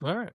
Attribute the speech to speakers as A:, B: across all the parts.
A: All right.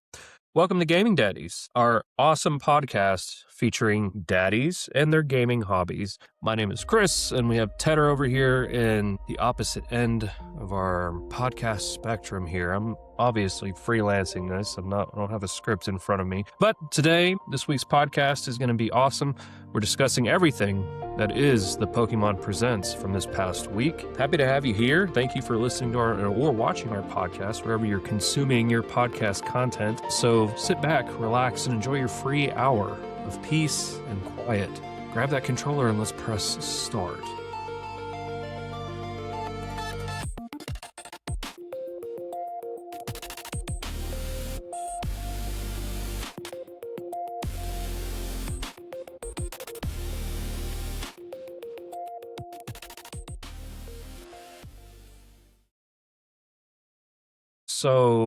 A: Welcome to Gaming Daddies, our awesome podcast featuring daddies and their gaming hobbies. My name is Chris, and we have Tedder over here in the opposite end of our podcast spectrum here. I'm obviously freelancing this. I don't have a script in front of me. But today, this week's podcast is going to be awesome. We're discussing everything that is the Pokemon Presents from this past week. Happy to have you here. Thank you for listening to or watching our podcast, wherever you're consuming your podcast content. So sit back, relax, and enjoy your free hour of peace and quiet. Grab that controller and let's press start. So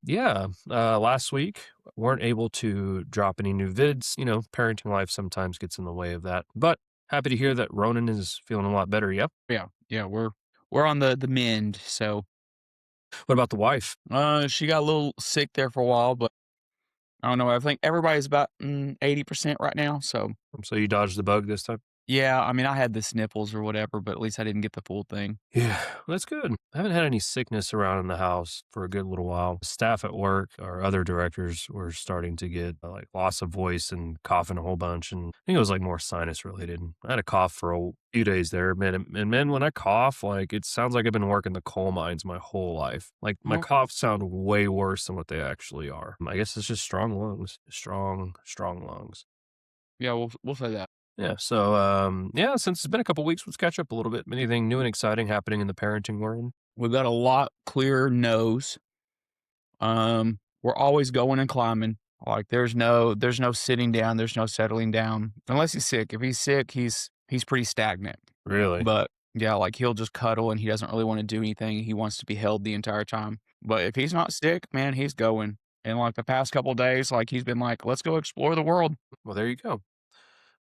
A: last week weren't able to drop any new vids. You know, parenting life sometimes gets in the way of that. But happy to hear that Ronan is feeling a lot better. Yep.
B: Yeah, we're on the mend. So,
A: What about the wife?
B: she got a little sick there for a while, but I don't know. I think everybody's about 80% right now. So,
A: So you dodged the bug this time?
B: yeah, I mean, I had the sniffles or whatever, but at least I didn't get the full thing.
A: Yeah, that's good. I haven't had any sickness around in the house for a good little while. Staff at work or other directors were starting to get like loss of voice and coughing a whole bunch. And I think it was like more sinus related. I had a cough for a few days there, man. And man, when I cough, like it sounds like I've been working the coal mines my whole life. Like my
B: Well,
A: coughs sound way worse than what they actually are. I guess it's just strong lungs, strong lungs.
B: yeah, we'll say that.
A: Yeah. So, since it's been a couple weeks, let's catch up a little bit. Anything new and exciting happening in the parenting world?
B: We've got a lot clearer nose. We're always going and climbing. Like there's no sitting down, there's no settling down unless he's sick. If he's sick, he's pretty stagnant.
A: Really?
B: But yeah, like he'll just cuddle and he doesn't really want to do anything. He wants to be held the entire time. But if he's not sick, man, he's going. And like the past couple days, like he's been like, let's go explore the world.
A: Well, there you go.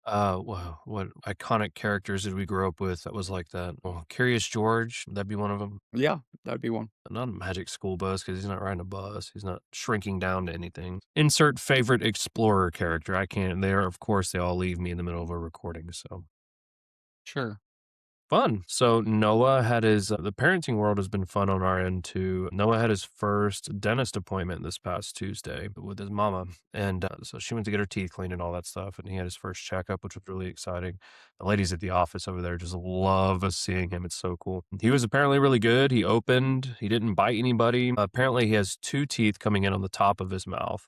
A: Wow, what iconic characters did we grow up with that was like that? Well, Curious George, would that be one of them?
B: Yeah, that'd be one.
A: Not a magic school bus because he's not riding a bus. He's not shrinking down to anything. Insert favorite explorer character. I can't. Of course, they all leave me in the middle of a recording. So
B: Sure.
A: fun. So Noah had the parenting world has been fun on our end too. Noah had his first dentist appointment this past Tuesday with his mama. And so she went to get her teeth cleaned and all that stuff. And he had his first checkup, which was really exciting. The ladies at the office over there just love us seeing him. It's so cool. He was apparently really good. He didn't bite anybody. Apparently he has two teeth coming in on the top of his mouth,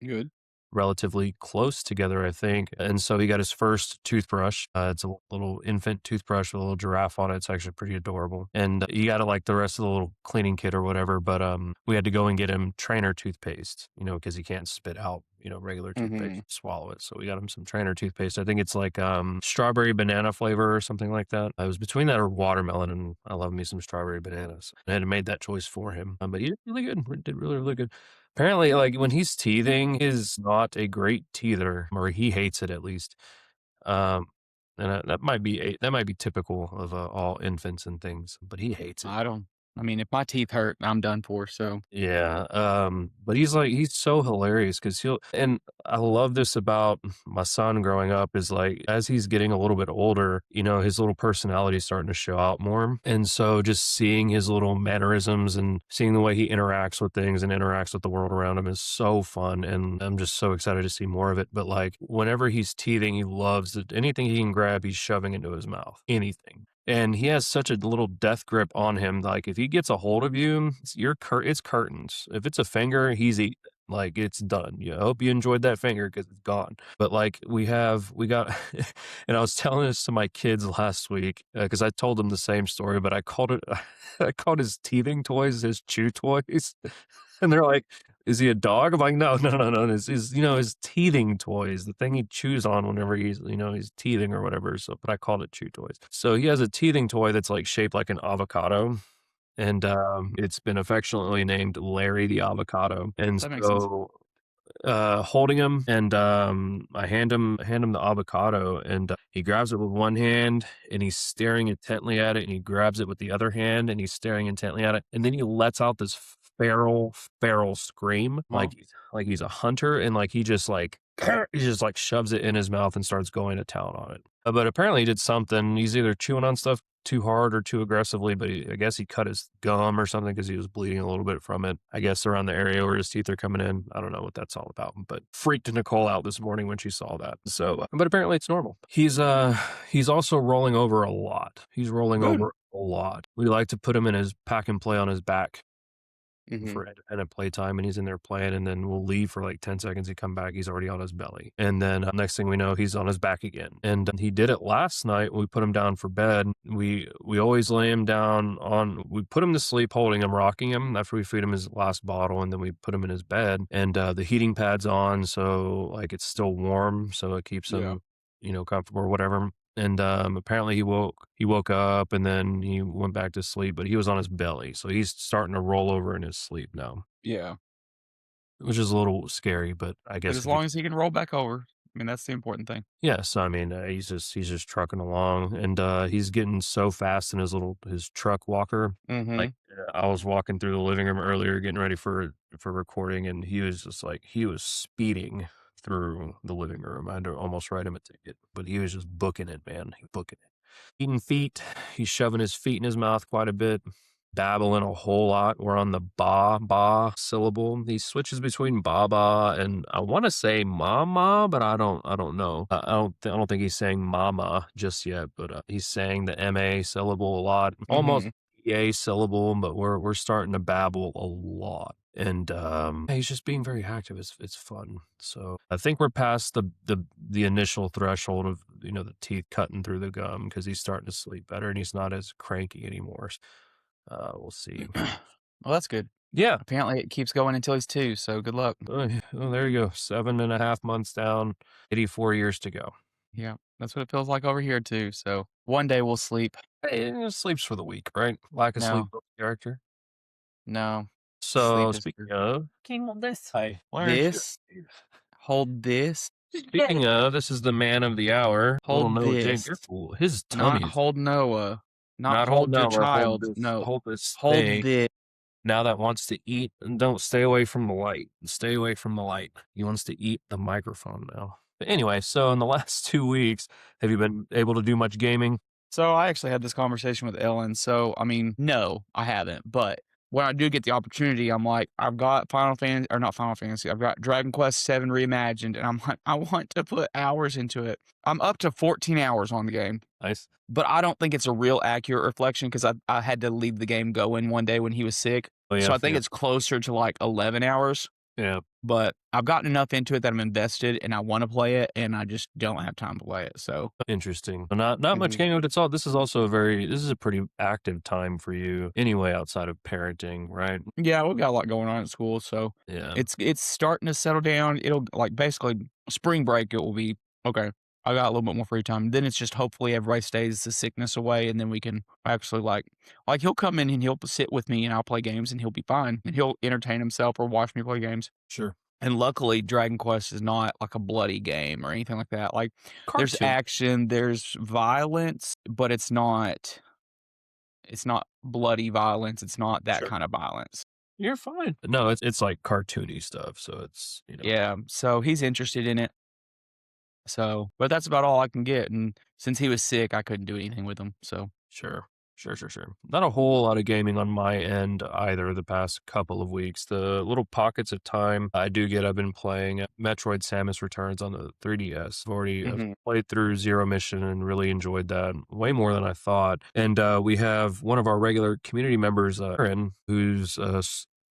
B: Good.
A: relatively close together, I think. And so he got his first toothbrush. It's a little infant toothbrush with a little giraffe on it. It's actually pretty adorable. And he got like the rest of the little cleaning kit or whatever. But we had to go and get him trainer toothpaste, because he can't spit out, regular toothpaste, swallow it. So we got him some trainer toothpaste. I think it's like strawberry banana flavor or something like that. I was between that or watermelon, and I love me some strawberry bananas. I had made that choice for him. But he did really good. Did really, really good. Apparently, like when he's teething, is not a great teether, or he hates it at least. Um, and that might be typical of all infants and things, but he hates it.
B: I mean, if my teeth hurt, I'm done for. So
A: Yeah. But he's so hilarious because and I love this about my son growing up is like, as he's getting a little bit older, his little personality is starting to show out more. And so just seeing his little mannerisms and seeing the way he interacts with things and interacts with the world around him is so fun. And I'm just so excited to see more of it. But like whenever he's teething, he loves it. Anything he can grab, he's shoving into his mouth, anything. And he has such a little death grip on him. Like if he gets a hold of you, it's curtains. If it's a finger, he's eating it. Like it's done. I hope you enjoyed that finger because it's gone. But like we got, and I was telling this to my kids last week because I told them the same story, but I called his teething toys his chew toys, and they're like, "Is he a dog?" I'm like, no. His teething toys, the thing he chews on whenever he's teething or whatever. So, but I called it chew toys. So he has a teething toy that's like shaped like an avocado. And it's been affectionately named Larry the Avocado. And
B: that makes sense.
A: so holding him and I hand him the avocado and he grabs it with one hand and he's staring intently at it and he grabs it with the other hand and he's staring intently at it and then he lets out this feral scream,
B: Huh.
A: like he's a hunter, and like he just like shoves it in his mouth and starts going to town on it. But apparently he did something. He's either chewing on stuff too hard or too aggressively, but I guess he cut his gum or something because he was bleeding a little bit from it. I guess around the area where his teeth are coming in. I don't know what that's all about, but freaked Nicole out this morning when she saw that. So, but apparently it's normal. He's also rolling over a lot. He's rolling
B: Good.
A: over a lot. We like to put him in his pack and play on his back
B: Mhm.
A: for independent playtime, and he's in there playing, and then we'll leave for like 10 seconds. He come back, he's already on his belly. And then next thing we know, he's on his back again. And he did it last night. We put him down for bed. We always lay him down we put him to sleep, holding him, rocking him after we feed him his last bottle, and then we put him in his bed. And the heating pad's on, so like it's still warm, so it keeps
B: Yeah.
A: him, comfortable or whatever. And apparently he woke up and then he went back to sleep, but he was on his belly, so he's starting to roll over in his sleep now,
B: Yeah.
A: which is a little scary. But I
B: But
A: guess
B: as
A: if you,
B: long as he can roll back over, I mean, that's the important thing.
A: yes, I mean he's just trucking along, and he's getting so fast in his truck walker. Like
B: Mhm.
A: I was walking through the living room earlier, getting ready for recording, and he was speeding through the living room. I had to almost write him a ticket, but he was just booking it, man. He booking it. Eating feet. He's shoving his feet in his mouth quite a bit, babbling a whole lot. We're on the ba syllable. He switches between baba and I want to say mama, but I don't know. I don't think he's saying mama just yet, but he's saying the ma syllable a lot, almost
B: Mhm.
A: a syllable, but we're starting to babble a lot. And he's just being very active. It's fun. So I think we're past the initial threshold of the teeth cutting through the gum because he's starting to sleep better and he's not as cranky anymore. We'll see.
B: Well, that's good.
A: Yeah.
B: Apparently, it keeps going until he's 2, so good luck.
A: Oh, there you go. 7.5 months down, 84 years to go.
B: Yeah, that's what it feels like over here too, so one day we'll sleep.
A: Hey, sleeps for the week, right? Lack of sleep
B: No,
A: builds character.
B: no,
A: So
B: sleep is
A: speaking
B: for
A: of, came on this side. Why aren't you?
B: this, hold this,
A: Speaking of, this is the man of the hour, little
B: hold
A: Noah J.
B: this.
A: Careful. His tummy
B: Not
A: is
B: hold Noah, not
A: not hold
B: hold your
A: Noah,
B: child, no,
A: hold this
B: hold
A: thing
B: this.
A: now that wants to eat, and don't stay away from the light. Stay away from the light. He wants to eat the microphone now. But anyway, so in the last 2 weeks, have you been able to do much gaming?
B: So I actually had this conversation with Ellen. So I mean, no, I haven't. But when I do get the opportunity, I'm like, I've got Final Fantasy or not Final Fantasy. I've got Dragon Quest Seven Reimagined, and I'm like, I want to put hours into it. I'm up to 14 hours on the game,
A: Nice.
B: but I don't think it's a real accurate reflection because I had to leave the game going one day when he was sick.
A: Oh
B: So
A: yeah,
B: I think
A: yeah,
B: it's closer to like 11 hours.
A: yeah.
B: But I've gotten enough into it that I'm invested and I want to play it, and I just don't have time to play it. So.
A: Interesting. Not much
B: Mhm.
A: gaming, but this is a pretty active time for you anyway, outside of parenting, right?
B: Yeah, we've got a lot going on at school, so
A: Yeah,
B: it's starting to settle down. It'll like basically spring break. It will be okay. I got a little bit more free time. Then it's just hopefully everybody stays the sickness away, and then we can actually like he'll come in and he'll sit with me and I'll play games and he'll be fine and he'll entertain himself or watch me play games.
A: sure.
B: And luckily, Dragon Quest is not like a bloody game or anything like that. Like there's
A: Cartoon.
B: action, there's violence, but it's not bloody violence. It's not that
A: Sure.
B: kind of violence.
A: You're fine. No, it's like cartoony stuff, so it's.
B: Yeah, so he's interested in it. So, but that's about all I can get, and since he was sick, I couldn't do anything with him, so.
A: Sure. Sure. Not a whole lot of gaming on my end either the past couple of weeks. The little pockets of time I've been playing Metroid Samus Returns on the 3DS. I've
B: Mhm.
A: played through Zero Mission and really enjoyed that way more than I thought. And we have one of our regular community members, Aaron, who's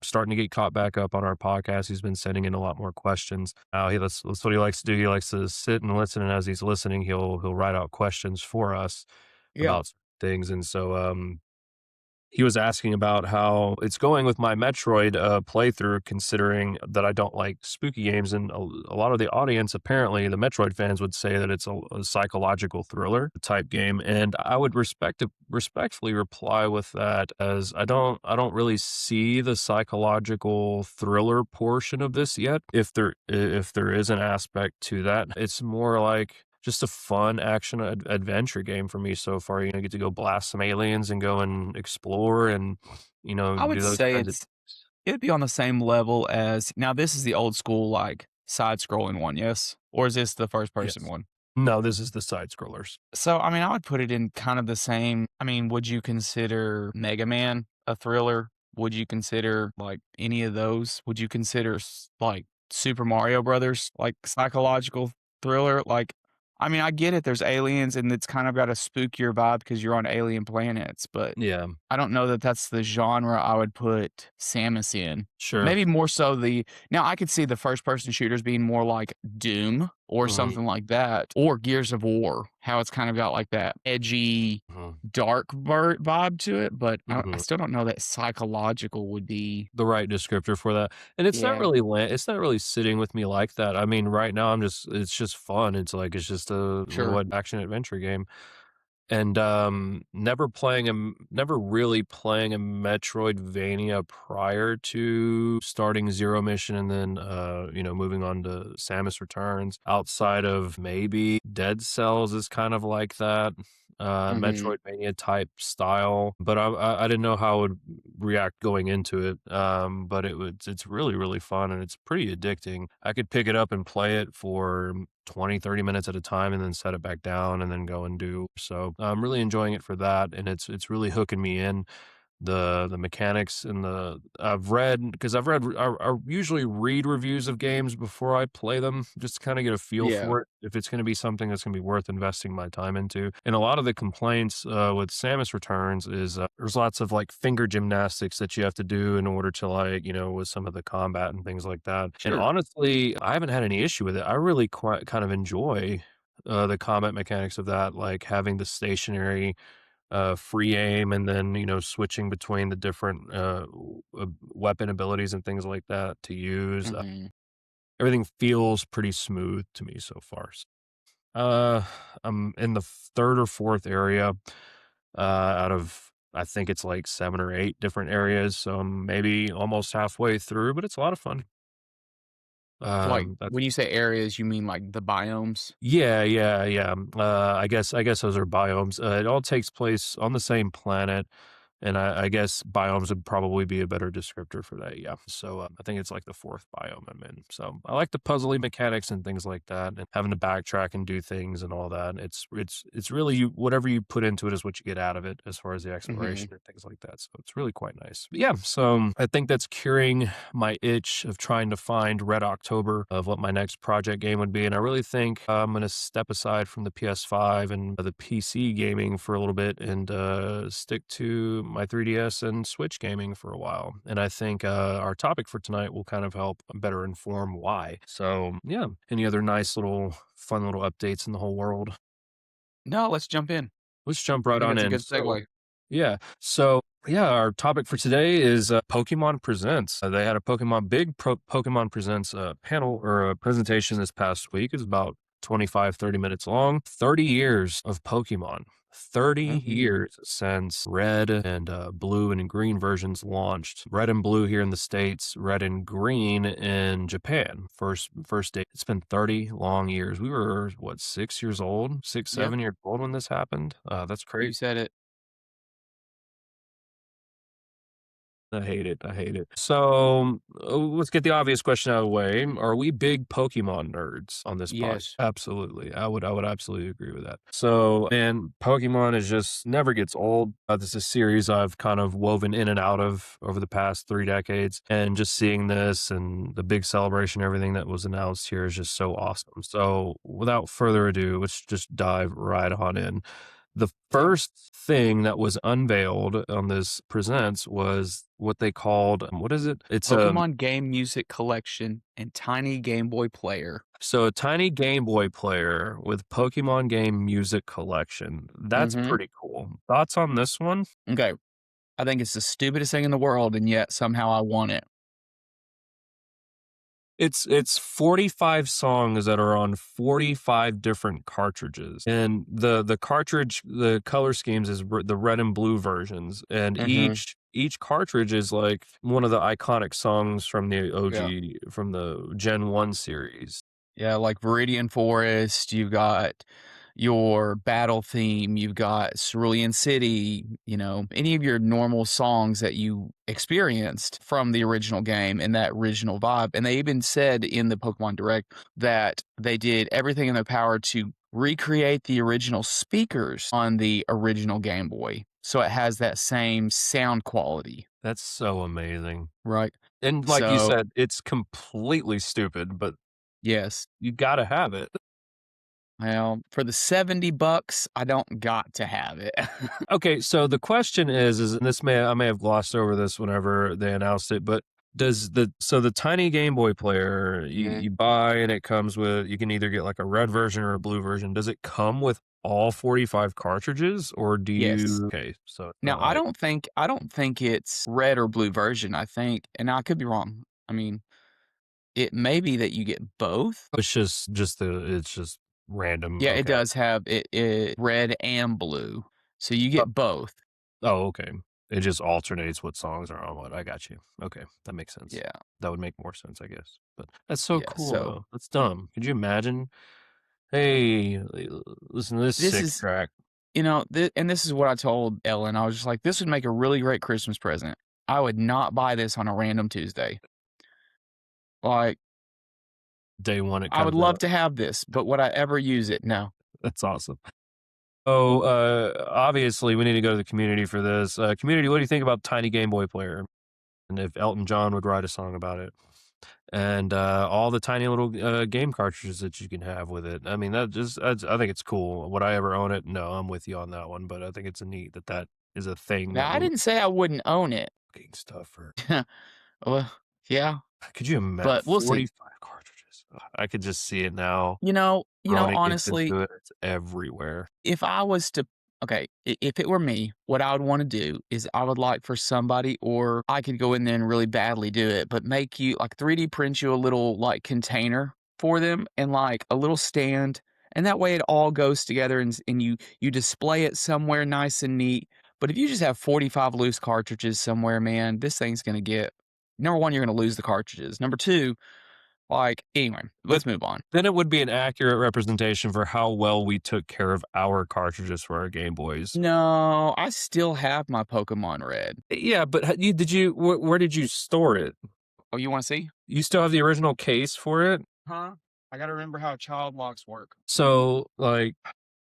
A: starting to get caught back up on our podcast. He's been sending in a lot more questions. That's what he likes to do. He likes to sit and listen, and as he's listening, he'll write out questions for us
B: Yeah.
A: about things. And so he was asking about how it's going with my Metroid playthrough, considering that I don't like spooky games. And a lot of the audience, apparently, the Metroid fans would say that it's a psychological thriller type game. And I would respectfully reply with that as I don't really see the psychological thriller portion of this yet. If there is an aspect to that, it's more like just a fun action adventure game for me so far. Get to go blast some aliens and go and explore and
B: I would
A: do those
B: say
A: kinds of
B: it's
A: things.
B: It'd be on the same level as now this is the old school, like, side-scrolling one, yes? Or is this the first-person
A: Yes.
B: one?
A: No, this is the side scrollers.
B: So, I mean, I would put it in kind of the same I mean, would you consider Mega Man a thriller? Would you consider, like, any of those? Would you consider like, Super Mario Brothers, like, psychological thriller? Like, I mean, I get it, there's aliens, and it's kind of got a spookier vibe because 'cause you're on alien planets, but
A: Yeah,
B: I don't know that that's the genre I would put Samus in.
A: sure.
B: Maybe more so now I could see the first person shooters being more like Doom or
A: Mhm,
B: something like that, or Gears of War, how it's kind of got like that edgy,
A: mhm,
B: dark vibe to it, but I
A: mhm.
B: still don't know that psychological would be.
A: The right descriptor for that, and
B: Yeah,
A: it's not really sitting with me like that. I mean, right now, it's just fun. It's like it's just a
B: sure.
A: what action adventure game. And, never really playing a Metroidvania prior to starting Zero Mission and then, moving on to Samus Returns, outside of maybe Dead Cells is kind of like that,
B: Mhm.
A: Metroidvania type style, but I didn't know how I would react going into it, but it's really, really fun, and it's pretty addicting. I could pick it up and play it for 20, 30 minutes at a time and then set it back down and then go and do. So I'm really enjoying it for that. And it's really hooking me in the mechanics and I usually read reviews of games before I play them just to kind of get a feel
B: Yeah,
A: for it if it's going to be something that's going to be worth investing my time into. And a lot of the complaints with Samus Returns is there's lots of like finger gymnastics that you have to do in order to like with some of the combat and things like that. And
B: sure.
A: honestly, I haven't had any issue with it. I really quite kind of enjoy the combat mechanics of that, like having the stationary free aim and then, switching between the different weapon abilities and things like that to use.
B: Mhm.
A: Everything feels pretty smooth to me so far. Uh, I'm in the third or fourth area out of, I think it's like seven or eight different areas. So I'm maybe almost halfway through, but it's a lot of fun.
B: Like,
A: That's
B: when you say areas, you mean, like, the biomes?
A: Yeah, yeah, yeah. I guess those are biomes. It all takes place on the same planet, and I guess biomes would probably be a better descriptor for that. Yeah. So I think it's like the fourth biome I'm in. So I like the puzzly mechanics and things like that, and having to backtrack and do things and all that. It's really whatever you put into it is what you get out of it as far as the
B: Mhm.
A: exploration and things like that. So it's really quite nice. But yeah. So I think that's curing my itch of trying to find Red October of what my next project game would be. And I really think I'm going to step aside from the PS5 and the PC gaming for a little bit and stick to my 3DS and Switch gaming for a while. And I think our topic for tonight will kind of help better inform why. So, yeah, any other nice little fun little updates in the whole world?
B: No, let's jump in.
A: Let's jump
B: I
A: right
B: think
A: on
B: that's a
A: in.
B: good segue.
A: Yeah. So, yeah, our topic for today is Pokemon Presents. They had a Pokemon Presents panel or a presentation this past week. It's about 25, 30 minutes long. 30 years of Pokemon. 30
B: Mhm.
A: years since red and blue and green versions launched. Red and blue here in the States, red and green in Japan. First day. It's been 30 long years. We were, what, 6 years old? Six,
B: Yeah,
A: 7 years old when this happened. That's
B: you
A: crazy.
B: said it.
A: I hate it. I hate it. So let's get the obvious question out of the way. Are we big Pokemon nerds on this pod?
B: Yes.
A: Absolutely. I would absolutely agree with that. So, and Pokemon is just never gets old. This is a series I've kind of woven in and out of over the past 3 decades. And just seeing this and the big celebration, everything that was announced here is just so awesome. So without further ado, let's just dive right on in. The
B: Yeah.
A: first thing that was unveiled on this presents was what they called what is it? It's a
B: Pokemon Game Music Collection and Tiny Game Boy Player.
A: so a tiny Game Boy player with Pokemon game music collection. That's
B: Mhm.
A: pretty cool. Thoughts on this one?
B: Okay. I think it's the stupidest thing in the world, and yet somehow I want it.
A: It's 45 songs that are on 45 different cartridges. And the color schemes is the red and blue versions. And
B: Mhm.
A: each cartridge is like one of the iconic songs from the
B: Yeah.
A: OG from the Gen 1 series.
B: Yeah, like Viridian Forest, you've got your battle theme, you've got Cerulean City, you know, any of your normal songs that you experienced from the original game and that original vibe. And they even said in the Pokemon Direct that they did everything in their power to recreate the original speakers on the original Game Boy. So it has that same sound quality,
A: That's so amazing.
B: right?
A: And like you
B: So,
A: said, it's completely stupid, but
B: yes.
A: you gotta have it.
B: Well, for the $70, I don't got to have it.
A: Okay, so the question is and this may I may have glossed over this whenever they announced it, but does the tiny Game Boy player
B: Mhm.
A: you buy and it comes with you can either get like a red version or a blue version. Does it come with all 45 cartridges or do
B: Yes.
A: you okay, so it's
B: Now,
A: not like
B: I don't think it's red or blue version, I think and I could be wrong. I mean, it may be that you get both.
A: it's just the it's just random.
B: Yeah, it
A: Okay.
B: does have it red and blue, so you
A: Uh,
B: get both.
A: oh, okay. It just alternates what songs are on what. I got you. Okay, that makes sense.
B: Yeah,
A: That would make more sense, I guess. But that's so
B: yeah,
A: cool
B: so
A: though. That's dumb. Could you imagine? Hey, listen to this
B: this
A: sick
B: is
A: track.
B: you know, and this is what I told Ellen, I was just like, "This would make a really great Christmas present." I would not buy this on a random Tuesday. Like,
A: Day one it
B: I would
A: comes
B: love
A: out.
B: to have this, but would I ever use it? No.
A: That's awesome. Oh, obviously we need to go to the community for this. Community, what do you think about Tiny Game Boy Player? And if Elton John would write a song about it. And all the tiny little game cartridges that you can have with it. I mean, I think it's cool. Would I ever own it? No, I'm with you on that one. But I think it's neat that that is a thing that
B: Now, I
A: we're
B: didn't say I wouldn't own it.
A: looking stuff for.
B: Well, yeah,
A: Could you imagine
B: but we'll see.
A: 45 cartridges? Ugh, I could just see it now.
B: You know,
A: Rona gets
B: honestly,
A: into it. It's everywhere.
B: if I was to okay, if it were me, what I would wanna do is I would like for somebody or I could go in there and really badly do it, but make you like 3D print you a little, like, container for them and, like, a little stand, and that way it all goes together and you display it somewhere nice and neat, but if you just have 45 loose cartridges somewhere, man, this thing's gonna get number 1, you're gonna lose the cartridges. Number 2, like anyway,
A: But
B: let's move on.
A: then it would be an accurate representation for how well we took care of our cartridges for our Game Boys.
B: No, I still have my Pokemon Red.
A: Yeah, but where did you store it?
B: Oh, you wanna see?
A: You still have the original case for it?
B: Huh? I gotta remember how child locks work.
A: So, like,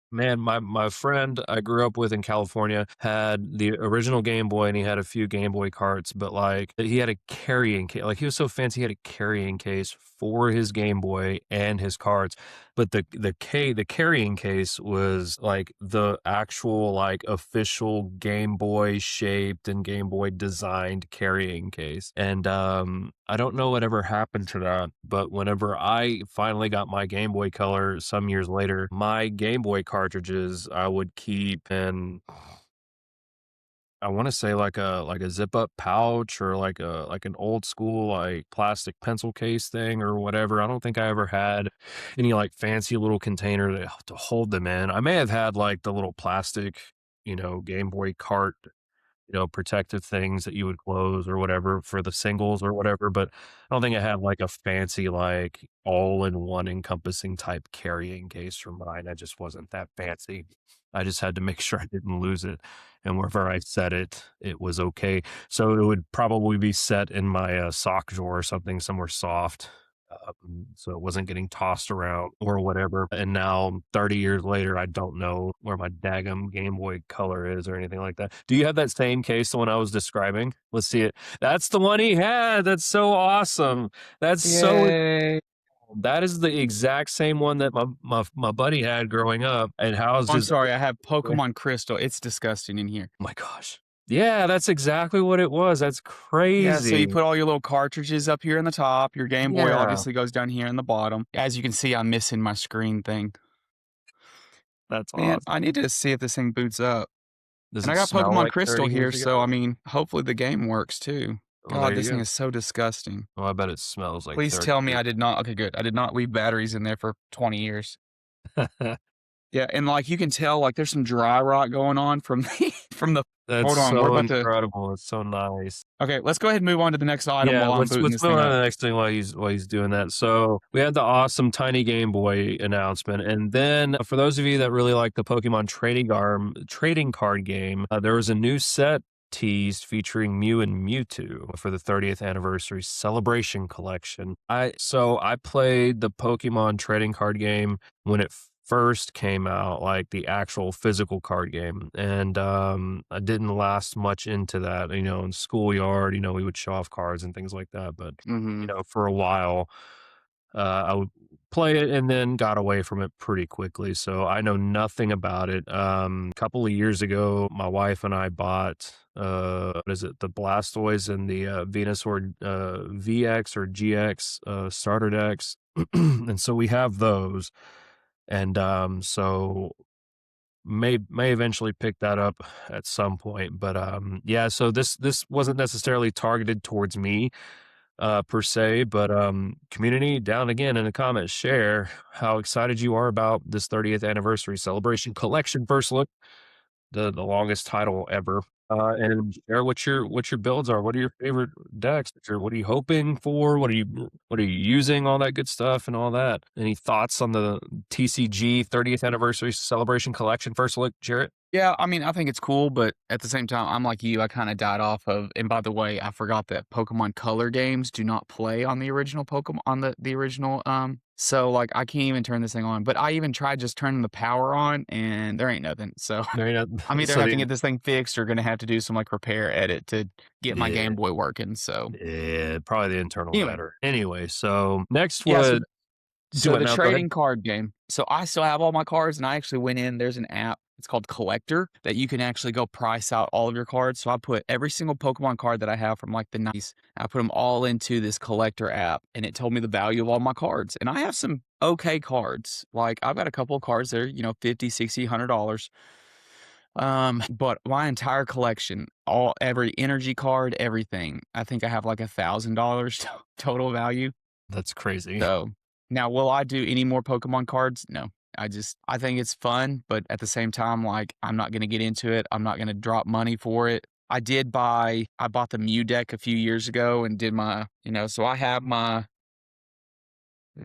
A: man, my friend I grew up with in California had the original Game Boy, and he had a few Game Boy carts, but, like, he had a carrying case. Like, he was so fancy, he had a carrying case for his Game Boy and his carts, but the carrying case was, like, the actual, like, official Game Boy shaped and Game Boy designed carrying case, and, I don't know whatever happened to that, but whenever I finally got my Game Boy Color some years later, my Game Boy cartridges I would keep in I wanna say like a zip up pouch or like an old school, like, plastic pencil case thing or whatever. I don't think I ever had any, like, fancy little container to hold them in. I may have had, like, the little plastic, Game Boy cart protective things that you would close or whatever for the singles or whatever, but I don't think I had like a fancy, like all in one encompassing type carrying case for mine. I just wasn't that fancy. I just had to make sure I didn't lose it. And wherever I set it, it was okay. So it would probably be set in my sock drawer or something, somewhere soft. So it wasn't getting tossed around or whatever. And now, 30 years later, I don't know where my daggum Game Boy Color is or anything like that. Do you have that same case, the one I was describing? Let's see it. That's the one he had. That's so awesome. That's so
B: Yay.
A: that is the exact same one that my buddy had growing up and housed
B: I'm
A: his
B: sorry, I have
A: oh
B: Pokemon Crystal. It's disgusting in here.
A: my gosh. Yeah, that's exactly what it was. That's
B: Yeah, so you
A: crazy.
B: put all your little cartridges up here in the top. Your Game Boy
A: Yeah,
B: obviously goes down here in the bottom. As you can see, I'm missing my screen thing.
A: that's
B: Man,
A: awesome.
B: I need to see if this thing boots up.
A: Does
B: And I
A: it
B: got
A: smell
B: Pokemon
A: like
B: Crystal
A: 30
B: here,
A: years
B: so I
A: ago?
B: mean, hopefully the game works too.
A: Well,
B: God,
A: there
B: this
A: you
B: thing
A: go.
B: is so disgusting.
A: Well, I bet it smells like
B: Please
A: 30
B: tell me
A: years.
B: I did not okay, good. I did not leave batteries in there for 20 years. Yeah, and, like, you can tell, like, there's some dry rot going on from the from the
A: That's
B: hold on, we're
A: so
B: about to
A: incredible. It's so nice.
B: okay, let's go ahead and move on to the next item
A: Yeah,
B: while I'm booting
A: let's
B: this
A: move
B: thing
A: on to
B: up.
A: the next thing while he's doing that. So we had the awesome tiny Game Boy announcement, and then for those of you that really like the Pokemon trading card game, there was a new set teased featuring Mew and Mewtwo for the 30th anniversary celebration collection. I played the Pokemon trading card game when it first came out, like the actual physical card game. And I didn't last much into that, in schoolyard, we would show off cards and things like that. But,
B: Mhm.
A: for a while, I would play it and then got away from it pretty quickly. So I know nothing about it. A couple of years ago, my wife and I bought what is it, the Blastoise and the Venusaur VX or GX starter decks. And so we have those. And so may eventually pick that up at some point. But yeah, so this wasn't necessarily targeted towards me per se, but community, down again in the comments, share how excited you are about this 30th anniversary celebration collection first look, the longest title ever. And share what your builds are. What are your favorite decks? What are you hoping for? What are you using? All that good stuff and all that. Any thoughts on the TCG 30th anniversary celebration collection first look, Jarrett?
B: Yeah, I mean, I think it's cool, but at the same time, I'm like you, I kinda died off of and by the way, I forgot that Pokemon color games do not play on the original Pokemon on the original, so, like, I can't even turn this thing on, but I even tried just turning the power on, and there ain't nothing, so
A: There you
B: I'm
A: go.
B: either
A: So
B: have to
A: the
B: get this thing fixed or gonna have to do some, like, repair edit to get my
A: yeah,
B: Game Boy working, so
A: yeah, probably the internal
B: anyway,
A: matter. Anyway, so next
B: yeah, so
A: was do
B: So
A: what
B: the
A: now? Go ahead.
B: trading card game. So I still have all my cards, and I actually went in. There's an app. It's called Collector that you can actually go price out all of your cards. So I put every single Pokemon card that I have from like the 90s. I put them all into this Collector app, and it told me the value of all my cards. And I have some okay cards. Like I've got a couple of cards there, 50, 60, $100. But my entire collection, every energy card, everything, I think I have like $1,000 total value.
A: That's crazy.
B: So, now will I do any more Pokemon cards? No. I think it's fun, but at the same time, like, I'm not gonna get into it. I'm not gonna drop money for it. I bought the Mew deck a few years ago and did so I have my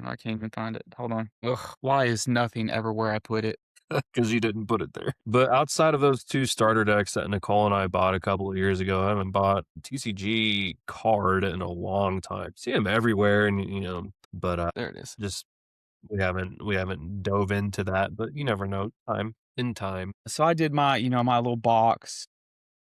B: I can't even find it. Hold on. Ugh, why is nothing ever where I put it?
A: Because you didn't put it there. But outside of those 2 starter decks that Nicole and I bought a couple of years ago, I haven't bought a TCG card in a long time. See them everywhere and, but,
B: There it is.
A: just we haven't dove into that, but you never know. In time.
B: So I did my little box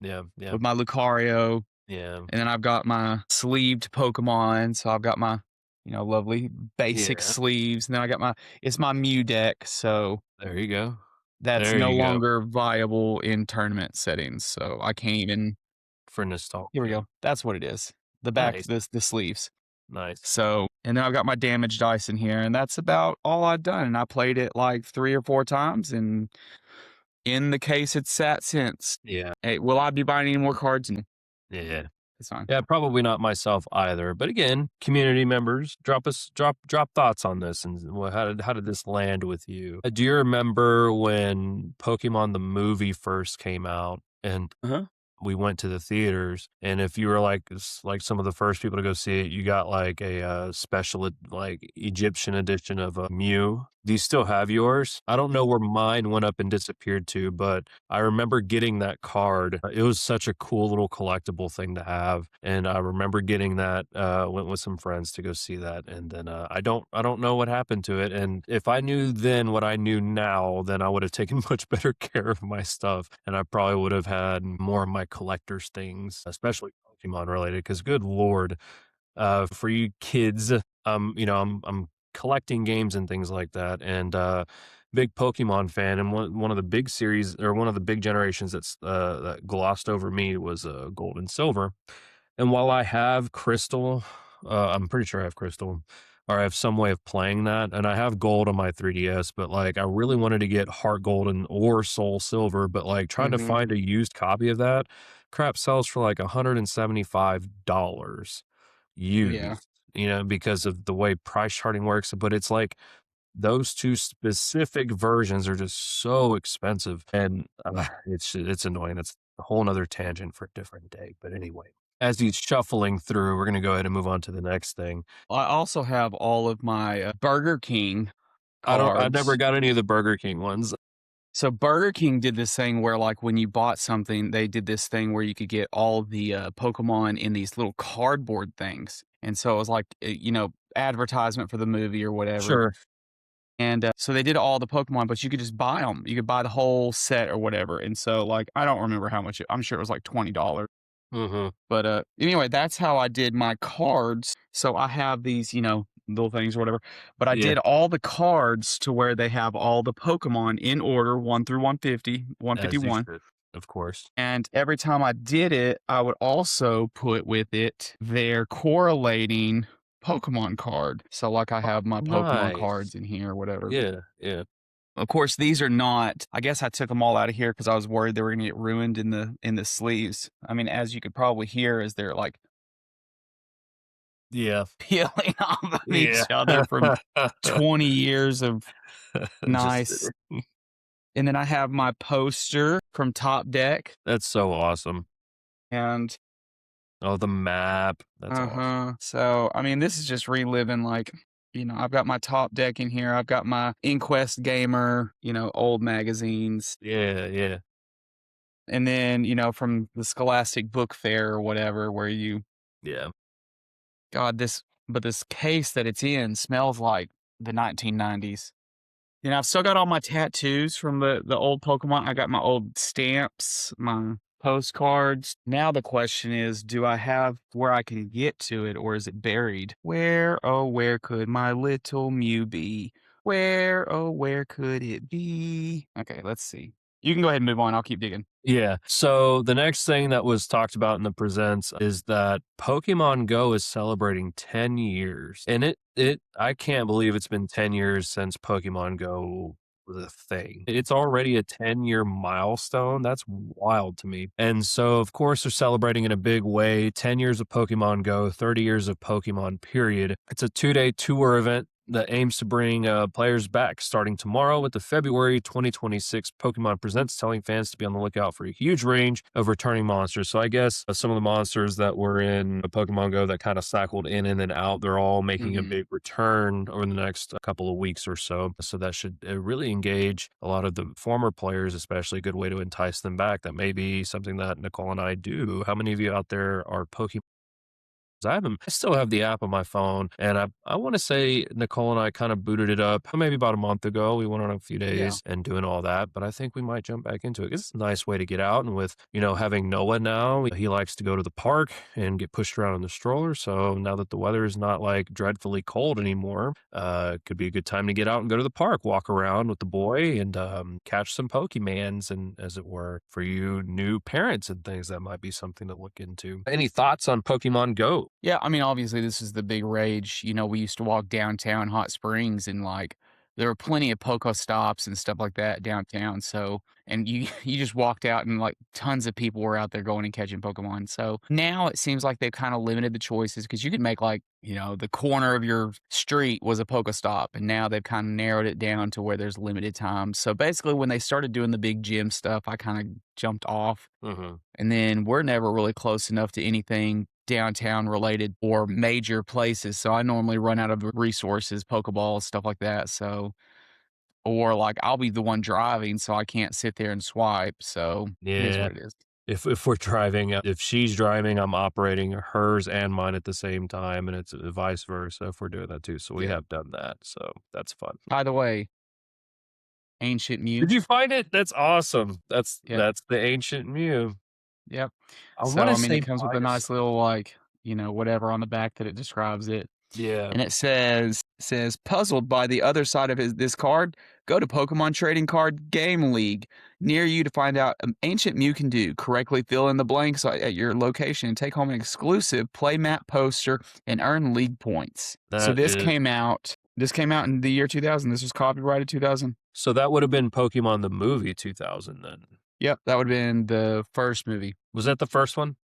A: Yeah, yeah,
B: with my Lucario.
A: yeah,
B: And then I've got my sleeved Pokemon, so I've got my, lovely basic
A: yeah.
B: sleeves, and then it's my Mew deck, so
A: There you go.
B: that's
A: There
B: no
A: you go.
B: longer viable in tournament settings, so I can't even
A: For
B: here we
A: nostalgia.
B: go. That's what it is. The back
A: Nice,
B: the sleeves.
A: nice.
B: So and then I've got my damage dice in here, and that's about all I've done, and I played it, like, 3 or 4 times, and in the case it's sat since.
A: Yeah,
B: Hey, will I be buying any more cards? No,
A: yeah.
B: it's fine.
A: Yeah, probably not myself either. But again, community members, drop thoughts on this and how did this land with you? Do you remember when Pokemon the movie first came out and
B: Uh-huh.
A: we went to the theaters, and if you were like some of the first people to go see it, you got like a special like Egyptian edition of Mew. Do you still have yours? I don't know where mine went up and disappeared to, but I remember getting that card. It was such a cool little collectible thing to have, and I remember getting that. Went with some friends to go see that, and then I don't know what happened to it. And if I knew then what I knew now, then I would have taken much better care of my stuff, and I probably would have had more of my collector's things, especially Pokemon related. Because good lord, for you kids, I'm collecting games and things like that, and big Pokemon fan. And one of the big series or one of the big generations that glossed over me was Gold and Silver. And while I have Crystal, I'm pretty sure I have Crystal, or I have some way of playing that, and I have Gold on my 3DS, but, like, I really wanted to get Heart Gold and or Soul Silver, but, like, trying to
B: Mhm.
A: find a used copy of that crap sells for, like, $175
B: Yeah.
A: used, because of the way price charting works, but it's like those 2 specific versions are just so expensive, and, it's annoying. It's a whole 'nother tangent for a different day, but anyway, as he's shuffling through, we're gonna go ahead and move on to the next thing.
B: I also have all of my Burger King
A: I never
B: cards.
A: got any of the Burger King ones.
B: So Burger King did this thing where, like, when you bought something, they did this thing where you could get all the Pokemon in these little cardboard things, and so it was like advertisement for the movie or whatever.
A: Sure.
B: And so they did all the Pokemon, but you could just buy them. You could buy the whole set or whatever. And so, like, I don't remember how much. I'm sure it was like $20.
A: Mhm.
B: But anyway, that's how I did my cards. So I have these, little things or whatever. But I
A: Yeah,
B: did all the cards to where they have all the Pokemon in order, 1 through 150,
A: as you
B: 151.
A: should, of course.
B: And every time I did it, I would also put with it their correlating Pokemon card. So, like, I have my Pokemon cards
A: Nice.
B: in here or whatever.
A: Yeah, yeah.
B: Of course, these are not. I guess I took them all out of here because I was worried they were gonna get ruined in the sleeves. I mean, as you could probably hear, as they're, like,
A: Yeah.
B: peeling off of
A: Yeah.
B: each other from 20 years of
A: Just
B: nice. And then I have my poster from Top Deck,
A: that's so awesome.
B: and
A: Oh, the map. That's awesome.
B: so, I mean, this is just reliving, like, I've got my Top Deck in here. I've got my Inquest Gamer, old magazines.
A: Yeah, yeah,
B: And then, from the Scholastic Book Fair or whatever, where
A: yeah.
B: God, this case that it's in smells like the 1990s. I've still got all my tattoos from the old Pokemon. I got my old stamps, my postcards. Now the question is, do I have where I can get to it, or is it buried? Where, oh, where could my little Mew be? Where, oh, where could it be? Okay, let's see. You can go ahead and move on. I'll keep digging.
A: Yeah. So the next thing that was talked about in the presents is that Pokemon Go is celebrating 10 years. And I can't believe it's been 10 years since Pokemon Go was a thing. It's already a 10-year milestone. That's wild to me. And so of course they're celebrating in a big way. 10 years of Pokemon Go, 30 years of Pokemon period. It's a 2-day tour event that aims to bring players back starting tomorrow with the February 2026 Pokemon Presents, telling fans to be on the lookout for a huge range of returning monsters. So I guess some of the monsters that were in Pokemon Go that kind of cycled in and then out, they're all making a
B: Mhm.
A: big return over the next couple of weeks or so. So that should really engage a lot of the former players, especially a good way to entice them back. That may be something that Nicole and I do. How many of you out there are Pokemon? I still have the app on my phone, and I wanna say Nicole and I kinda booted it up maybe about a month ago. We went on a few
B: Yeah.
A: days and doing all that, but I think we might jump back into it. It's a nice way to get out, and with, having Noah now, he likes to go to the park and get pushed around in the stroller, so now that the weather is not, like, dreadfully cold anymore, it could be a good time to get out and go to the park, walk around with the boy, and, catch some Pokemans and as it were. For you new parents and things, that might be something to look into. Any thoughts on Pokemon Go?
B: Yeah, I mean, obviously, this is the big rage. We used to walk downtown Hot Springs, and, like, there were plenty of Poco stops and stuff like that downtown. So, and you you just walked out, and, like, tons of people were out there going and catching Pokemon. So now it seems like they've kind of limited the choices because you could make, like, the corner of your street was a Poco stop, and now they've kind of narrowed it down to where there's limited time. So basically, when they started doing the big gym stuff, I kind of jumped off.
A: Mhm.
B: And then we're never really close enough to anything downtown related or major places. So I normally run out of resources, Pokeballs, stuff like that. So, or like I'll be the one driving, so I can't sit there and swipe. So it is
A: Yeah.
B: what it is.
A: If we're driving, if she's driving, I'm operating hers and mine at the same time, and it's vice versa if we're doing that too. So we
B: Yeah.
A: have done that. So that's fun.
B: By the way, Ancient
A: Did
B: Mew.
A: you find it? That's awesome.
B: Yep.
A: That's the ancient Mew.
B: Yep.
A: I
B: So,
A: want to
B: I mean, it
A: say
B: comes with a
A: mine is
B: nice little, like, whatever on the back that it describes it.
A: yeah.
B: And it says puzzled by the other side of this card, go to Pokemon Trading Card Game League near you to find out ancient Mew can do. Correctly fill in the blanks at your location and take home an exclusive playmat poster and earn league points. So
A: That is
B: this came out in the year 2000. This was copyrighted 2000.
A: so that would have been Pokemon the movie 2000 then.
B: Yep, that would have been the first movie.
A: Was that the first one?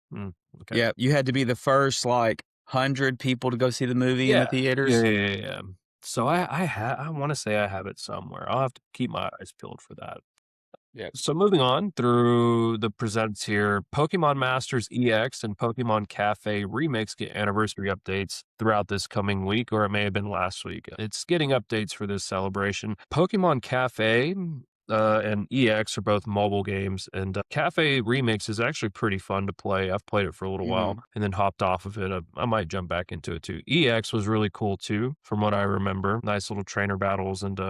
A: Okay.
B: Yeah, you had to be the first like 100 people to go see the movie in the
A: Yeah. Yeah,
B: theaters.
A: yeah, yeah, yeah. So I wanna say I have it somewhere. I'll have to keep my eyes peeled for that. Yeah. So moving on through the presents here, Pokemon Masters EX and Pokemon Cafe Remix get anniversary updates throughout this coming week, or it may have been last week. It's getting updates for this celebration. Pokemon Cafe and EX are both mobile games, and Cafe Remix is actually pretty fun to play. I've played it for a little while
B: Mhm.
A: and then hopped off of it. I might jump back into it too. EX was really cool too, from what I remember. Nice little trainer battles and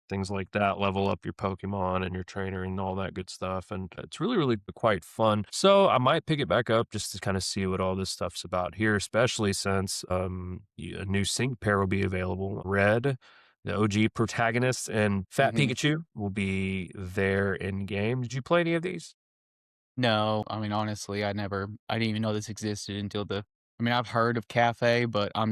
A: things like that, level up your Pokemon and your trainer and all that good stuff. And it's really, really quite fun. So I might pick it back up just to kind of see what all this stuff's about here, especially since a new sync pair will be available. Red, the OG protagonist, and Fat
B: Mhm.
A: Pikachu will be there in game. Did you play any of these?
B: No, I mean, honestly, I didn't even know this existed until I mean, I've heard of Cafe, but I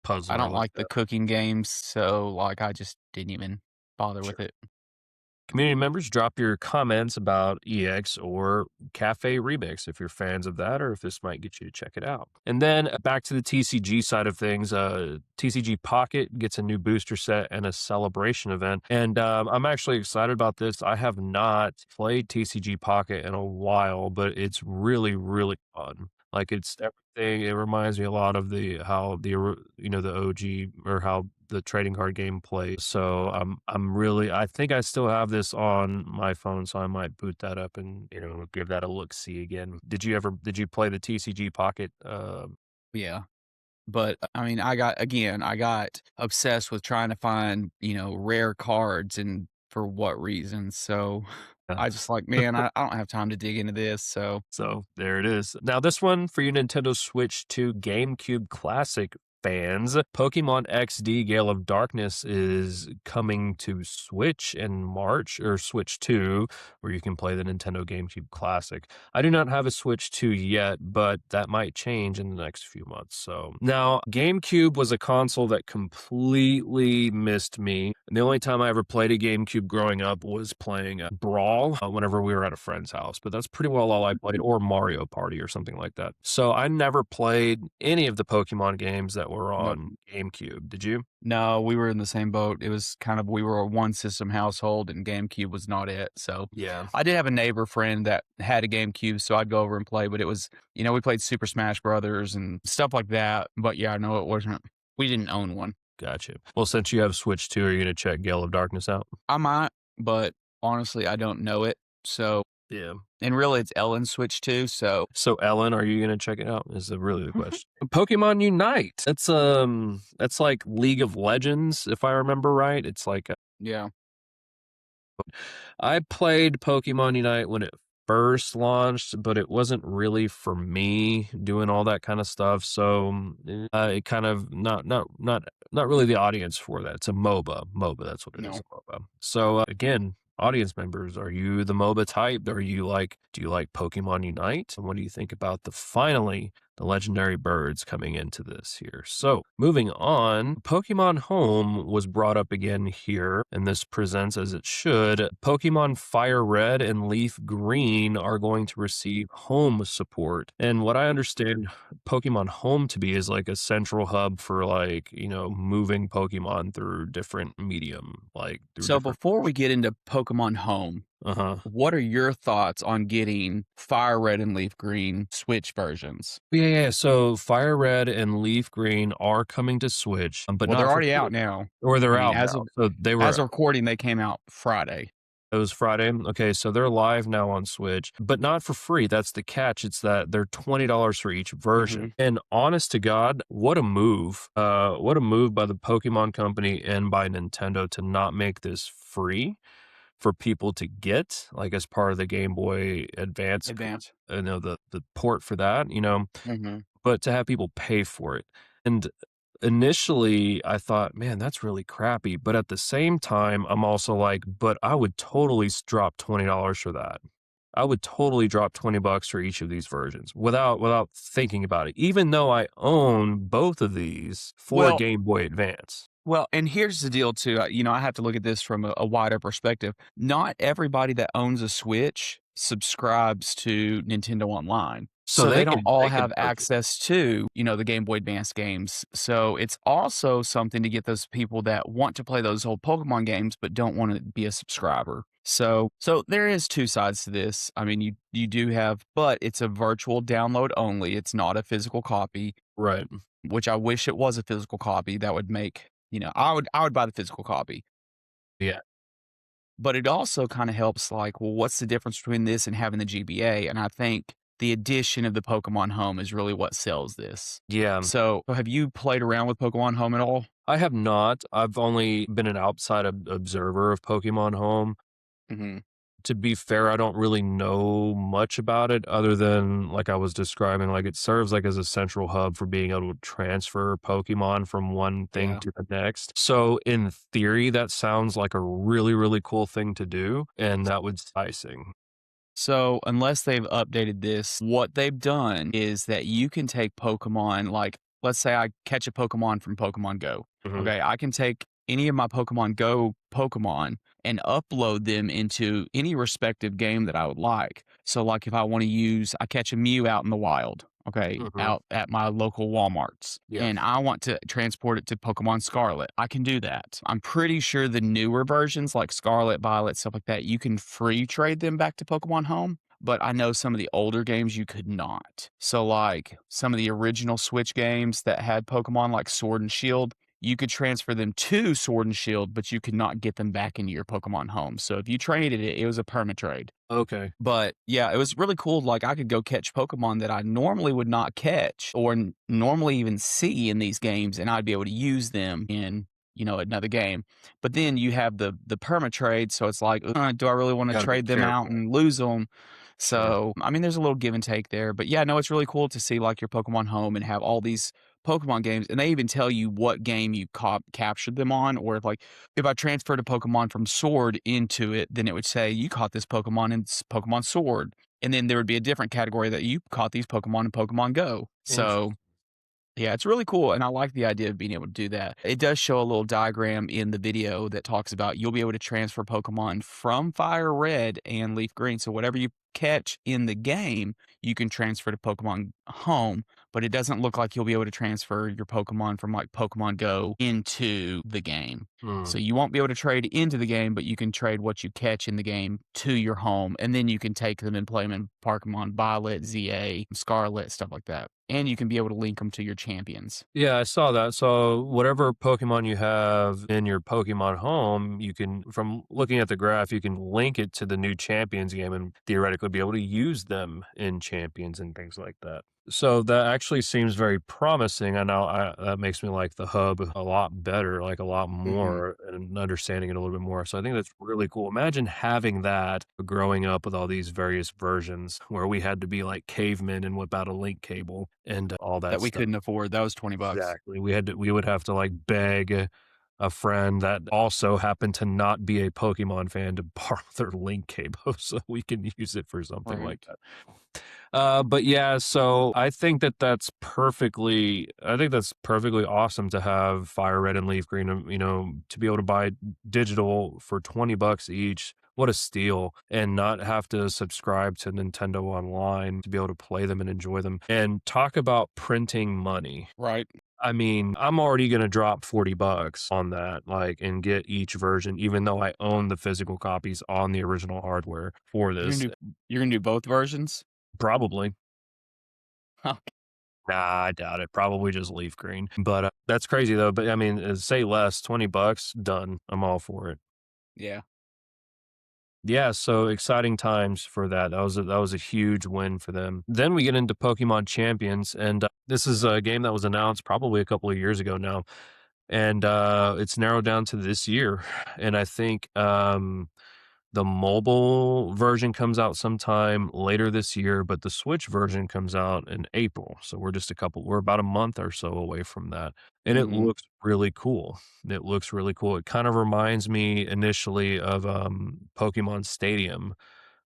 A: Puzzler
B: don't
A: like
B: like the
A: that.
B: cooking games, so, like, I just didn't even bother with it.
A: Community members, drop your comments about EX or Cafe Remix if you're fans of that or if this might get you to check it out. And then back to the TCG side of things, TCG Pocket gets a new booster set and a celebration event. And I'm actually excited about this. I have not played TCG Pocket in a while, but it's really, really fun. Like it's everything. It reminds me a lot of the OG or how the trading card game plays. So I'm really I think I still have this on my phone, so I might boot that up and give that a look see again. Did you play the TCG Pocket?
B: Yeah. But, I mean, I got obsessed with trying to find, rare cards and for what reason, so I just like, "Man, I don't have time to dig into this," so
A: So there it is. Now, this one for you Nintendo Switch 2 GameCube Classic fans, Pokemon XD Gale of Darkness is coming to Switch in March, or Switch 2, where you can play the Nintendo GameCube Classic. I do not have a Switch 2 yet, but that might change in the next few months. So now, GameCube was a console that completely missed me. And the only time I ever played a GameCube growing up was playing Brawl whenever we were at a friend's house, but that's pretty well all I played, or Mario Party or something like that. So I never played any of the Pokemon games that were
B: nope.
A: on GameCube. Did you?
B: No, we were in the same boat. It was kind of we were a one-system household, and GameCube was not it, so
A: Yeah.
B: I did have a neighbor friend that had a GameCube, so I'd go over and play, but it was we played Super Smash Brothers and stuff like that, but yeah, no, it wasn't we didn't own one.
A: Gotcha. Well, since you have Switch 2, are you going to check Gale of Darkness out?
B: I might, but honestly, I don't know it, so
A: Yeah.
B: and really it's Ellen's Switch too, so
A: So Ellen, are you gonna check it out? Is really the question. Pokemon Unite. That's like League of Legends, if I remember right. It's like
B: yeah.
A: I played Pokemon Unite when it first launched, but it wasn't really for me doing all that kind of stuff. So it kind of not really the audience for that. It's a MOBA. MOBA, that's what it is.
B: No.
A: A MOBA. So again, audience members, are you the MOBA type? Do you like Pokemon Unite? And what do you think about the legendary birds coming into this here? So moving on, Pokemon Home was brought up again here, and this presents as it should. Pokemon Fire Red and Leaf Green are going to receive home support. And what I understand Pokemon Home to be is like a central hub for moving Pokemon through different medium, like through
B: So
A: different.
B: before we get into Pokemon Home,
A: Uh-huh.
B: what are your thoughts on getting Fire Red and Leaf Green Switch versions?
A: Yeah. So Fire Red and Leaf Green are coming to Switch, but
B: Well, they're
A: not for
B: already
A: free.
B: out now.
A: Or
B: I
A: they're
B: mean,
A: out now. So
B: as of recording, they came out Friday.
A: it was Friday. Okay, so they're live now on Switch, but not for free. That's the catch. It's that they're $20 for each version.
B: Mhm.
A: And honest to God, what a move. What a move by the Pokemon Company and by Nintendo to not make this free for people to get, like as part of the Game Boy Advance,
B: Advance.
A: the port for that,
B: Mhm.
A: but to have people pay for it. And initially, I thought, man, that's really crappy. But at the same time, I'm also like, but I would totally drop $20 for that. I would totally drop $20 for each of these versions without thinking about it, even though I own both of these for
B: Well
A: Game Boy Advance.
B: well, and here's the deal too, I have to look at this from a wider perspective. Not everybody that owns a Switch subscribes to Nintendo Online.
A: So
B: So they
A: they
B: don't
A: can
B: all
A: they can
B: have
A: purchase.
B: access to, the Game Boy Advance games. So it's also something to get those people that want to play those old Pokemon games but don't want to be a subscriber. So there is two sides to this. I mean, you do have, but it's a virtual download only. It's not a physical copy,
A: Right.
B: which I wish it was a physical copy. That would make, I would buy the physical copy.
A: Yeah.
B: But it also kinda helps, like, well, what's the difference between this and having the GBA? And I think the addition of the Pokemon Home is really what sells this.
A: Yeah.
B: So, have you played around with Pokemon Home at all?
A: I have not. I've only been an outside observer of Pokemon Home.
B: Mhm.
A: To be fair, I don't really know much about it other than, like I was describing, like, it serves, like, as a central hub for being able to transfer Pokemon from one thing
B: Yeah.
A: to the next. So, in theory, that sounds like a really, really cool thing to do, and that would icing.
B: So, unless they've updated this, what they've done is that you can take Pokemon, like, let's say I catch a Pokemon from Pokemon Go.
A: Mhm,
B: Okay, I can take any of my Pokemon Go Pokemon and upload them into any respective game that I would like. So, like, if I want to use, I catch a Mew out in the wild, okay,
A: mhm,
B: out at my local Walmarts,
A: yeah,
B: and I want to transport it to Pokemon Scarlet, I can do that. I'm pretty sure the newer versions like Scarlet, Violet, stuff like that, you can free trade them back to Pokemon Home. But I know some of the older games you could not. So, like some of the original Switch games that had Pokemon like Sword and Shield, you could transfer them to Sword and Shield, but you could not get them back into your Pokemon Home. So, if you traded it, it was a perma trade.
A: okay,
B: But, yeah, it was really cool, like, I could go catch Pokemon that I normally would not catch or normally even see in these games, and I'd be able to use them in, another game. But then you have the perma trade, so it's like, do I really wanna
A: gotta be
B: trade them out
A: careful.
B: and lose them?
A: Yeah,
B: So, I mean, there's a little give and take there, but, yeah, no, it's really cool to see, like, your Pokemon Home and have all these Pokemon games, and they even tell you what game you captured them on, or if I transferred a Pokemon from Sword into it, then it would say, "You caught this Pokemon in Pokemon Sword." And then there would be a different category that you caught these Pokemon in Pokemon Go. So,
A: interesting.
B: yeah, it's really cool, and I like the idea of being able to do that. It does show a little diagram in the video that talks about you'll be able to transfer Pokemon from Fire Red and Leaf Green. So whatever you catch in the game, you can transfer to Pokemon Home, but it doesn't look like you'll be able to transfer your Pokemon from like Pokemon Go into the game.
A: Mm.
B: So you won't be able to trade into the game, but you can trade what you catch in the game to your home, and then you can take them and play them in Pokemon Violet, ZA, Scarlet, stuff like that. And you can be able to link them to your champions.
A: Yeah, I saw that. So whatever Pokemon you have in your Pokemon home, you can, from looking at the graph, you can link it to the new Champions game and theoretically be able to use them in Champions and things like that. So that actually seems very promising. I know that makes me like the hub a lot better, like a lot
B: Mhm.
A: more, and understanding it a little bit more. So I think that's really cool. Imagine having that growing up with all these various versions where we had to be like cavemen and whip out a link cable and all that
B: That we
A: stuff.
B: couldn't afford. That was 20 bucks.
A: Exactly. We would have to, like, beg a friend that also happened to not be a Pokemon fan to borrow their link cable so we can use it for something like
B: Right.
A: that. But yeah, so I think that's perfectly awesome to have Fire Red and Leaf Green, to be able to buy digital for 20 bucks each. What a steal, and not have to subscribe to Nintendo Online to be able to play them and enjoy them. And talk about printing money.
B: Right.
A: I mean, I'm already gonna drop 40 bucks on that, like, and get each version, even though I own the physical copies on the original hardware for
B: You're
A: this.
B: gonna do you're gonna do both versions?
A: Probably.
B: Huh.
A: Nah, I doubt it. Probably just leaf green. But that's crazy though. But I mean, say less, 20 bucks, done. I'm all for it.
B: Yeah.
A: Yeah, so exciting times for that. That was a huge win for them. Then we get into Pokemon Champions, and this is a game that was announced probably a couple of years ago now, and it's narrowed down to this year. And I think the mobile version comes out sometime later this year, but the Switch version comes out in April. So we're about a month or so away from that. And it
B: Mhm.
A: looks really cool. It looks really cool. It kind of reminds me initially of Pokemon Stadium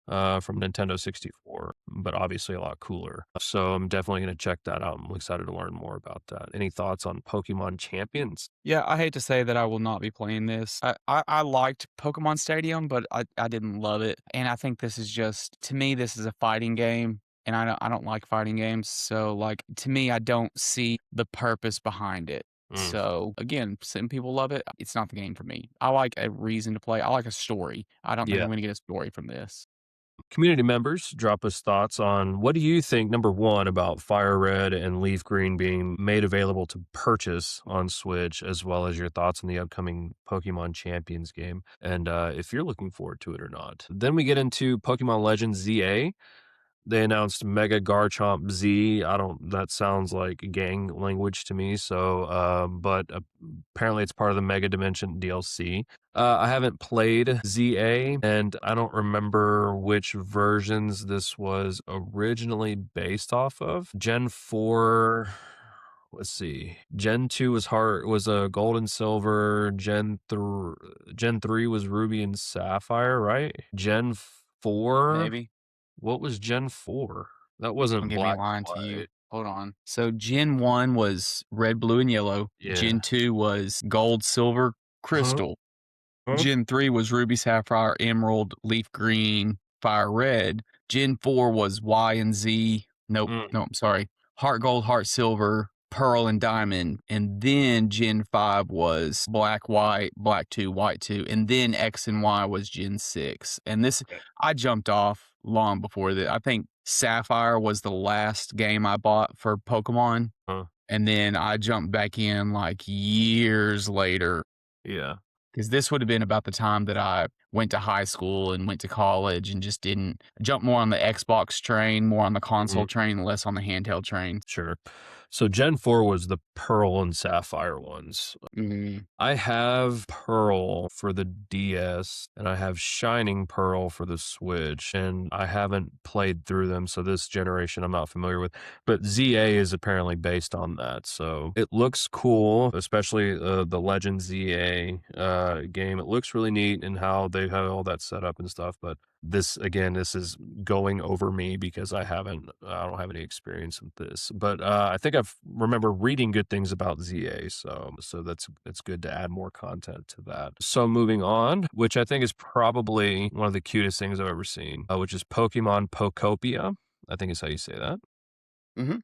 A: from Nintendo 64, but obviously a lot cooler. So I'm definitely going to check that out. I'm excited to learn more about that. Any thoughts on Pokemon Champions?
B: Yeah, I hate to say that I will not be playing this. I liked Pokemon Stadium, but I didn't love it, and I think this is just to me, this is a fighting game. and I don't like fighting games, so, like, to me, I don't see the purpose behind it.
A: Mm,
B: So, again, some people love it. It's not the game for me. I like a reason to play. I like a story. I don't think
A: yeah.
B: I'm gonna get a story from this.
A: Community members, drop us thoughts on what do you think, number one, about Fire Red and Leaf Green being made available to purchase on Switch, as well as your thoughts on the upcoming Pokemon Champions game, and if you're looking forward to it or not. Then we get into Pokemon Legends ZA. They announced Mega Garchomp Z. I don't that sounds like gang language to me, so, but apparently it's part of the Mega Dimension DLC. I haven't played ZA, and I don't remember which versions this was originally based off of. Gen 4, let's see. Gen 2 was a gold and silver. Gen 3 was ruby and sapphire, right? Gen 4,
B: Maybe.
A: what was Gen 4? That
B: I'm
A: wasn't
B: gonna be
A: black
B: lying to
A: and
B: you.
A: white.
B: Hold on. So Gen 1 was red, blue, and yellow.
A: Yeah.
B: Gen 2 was gold, silver,
A: Huh?
B: crystal.
A: Huh?
B: Gen 3 was ruby, sapphire, emerald, leaf green, fire red. Gen 4 was Y and Z. Nope.
A: Mm,
B: No, I'm sorry. Heart gold, heart silver, pearl, and diamond. And then Gen 5 was black, white, black 2, white 2. And then X and Y was Gen 6. And this,
A: okay.
B: I jumped off long before that. I think Sapphire was the last game I bought for Pokemon.
A: Huh.
B: And then I jumped back in like years later
A: Yeah.
B: because this would have been about the time that I went to high school and went to college and just didn't jump more on the Xbox train, more on the
A: Mhm.
B: console train, less on the handheld train.
A: Sure. So Gen 4 was the pearl and sapphire ones.
B: Mm,
A: I have Pearl for the DS, and I have Shining Pearl for the Switch, and I haven't played through them, so this generation I'm not familiar with. But ZA is apparently based on that, so it looks cool, especially the Legend ZA game. It looks really neat and how they have all that set up and stuff. But this again, this is going over me because I don't have any experience with this. But I think I've remember reading good things about ZA, so that's good to add more content to that. So moving on, which I think is probably one of the cutest things I've ever seen, which is Pokemon Pokopia. I think is how you say that.
B: mhm.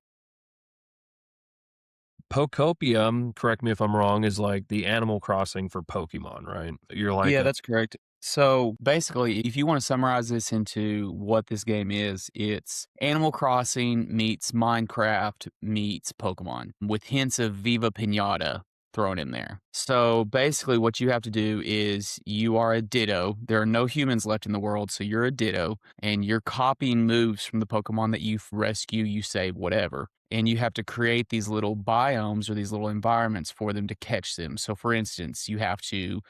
A: Pokopia, correct me if I'm wrong, is like the Animal Crossing for Pokemon, right? You're like
B: Yeah,
A: a
B: that's correct. So basically, if you want to summarize this into what this game is, it's Animal Crossing meets Minecraft meets Pokemon with hints of Viva Pinata thrown in there. So basically, what you have to do is you are a Ditto. There are no humans left in the world, so you're a Ditto, and you're copying moves from the Pokemon that you rescue, you save, whatever. And you have to create these little biomes or these little environments for them to catch them. So, for instance, you have to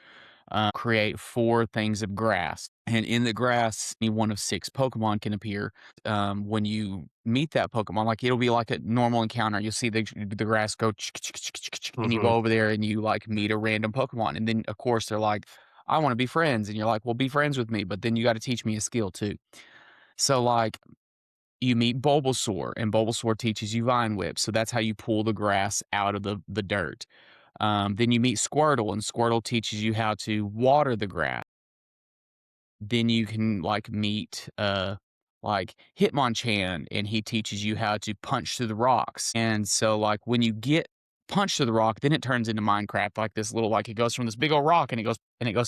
B: create 4 things of grass. And in the grass, any one of 6 Pokemon can appear. When you meet that Pokemon, like it'll be like a normal encounter. You'll see the grass go, and you go
A: Mhm.
B: over there and you like meet a random Pokemon. And then, of course, they're like, I want to be friends. And you're like, well, be friends with me. But then you got to teach me a skill too. So, like, you meet Bulbasaur, and Bulbasaur teaches you Vine Whip. So that's how you pull the grass out of the dirt. Then you meet Squirtle, and Squirtle teaches you how to water the grass. Then you can, like, meet, like, Hitmonchan, and he teaches you how to punch through the rocks. And so, like, when you get punched through the rock, then it turns into Minecraft, like, this little like, it goes from this big old rock, and it goes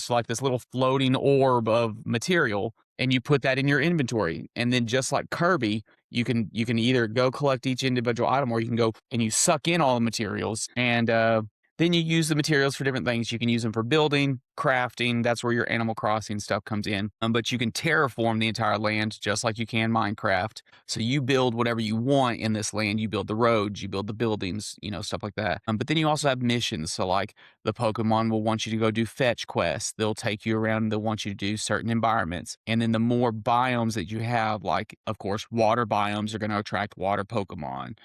B: to, like, this little floating orb of material, and you put that in your inventory. And then just like Kirby, you can either go collect each individual item, or you can go and you suck in all the materials, and, then you use the materials for different things. You can use them for building, crafting. That's where your Animal Crossing stuff comes in. But you can terraform the entire land just like you can Minecraft. So you build whatever you want in this land. You build the roads, you build the buildings, stuff like that. But then you also have missions. So like the Pokemon will want you to go do fetch quests. They'll take you around and they'll want you to do certain environments. And then the more biomes that you have, like of course, water biomes are going to attract water Pokemon,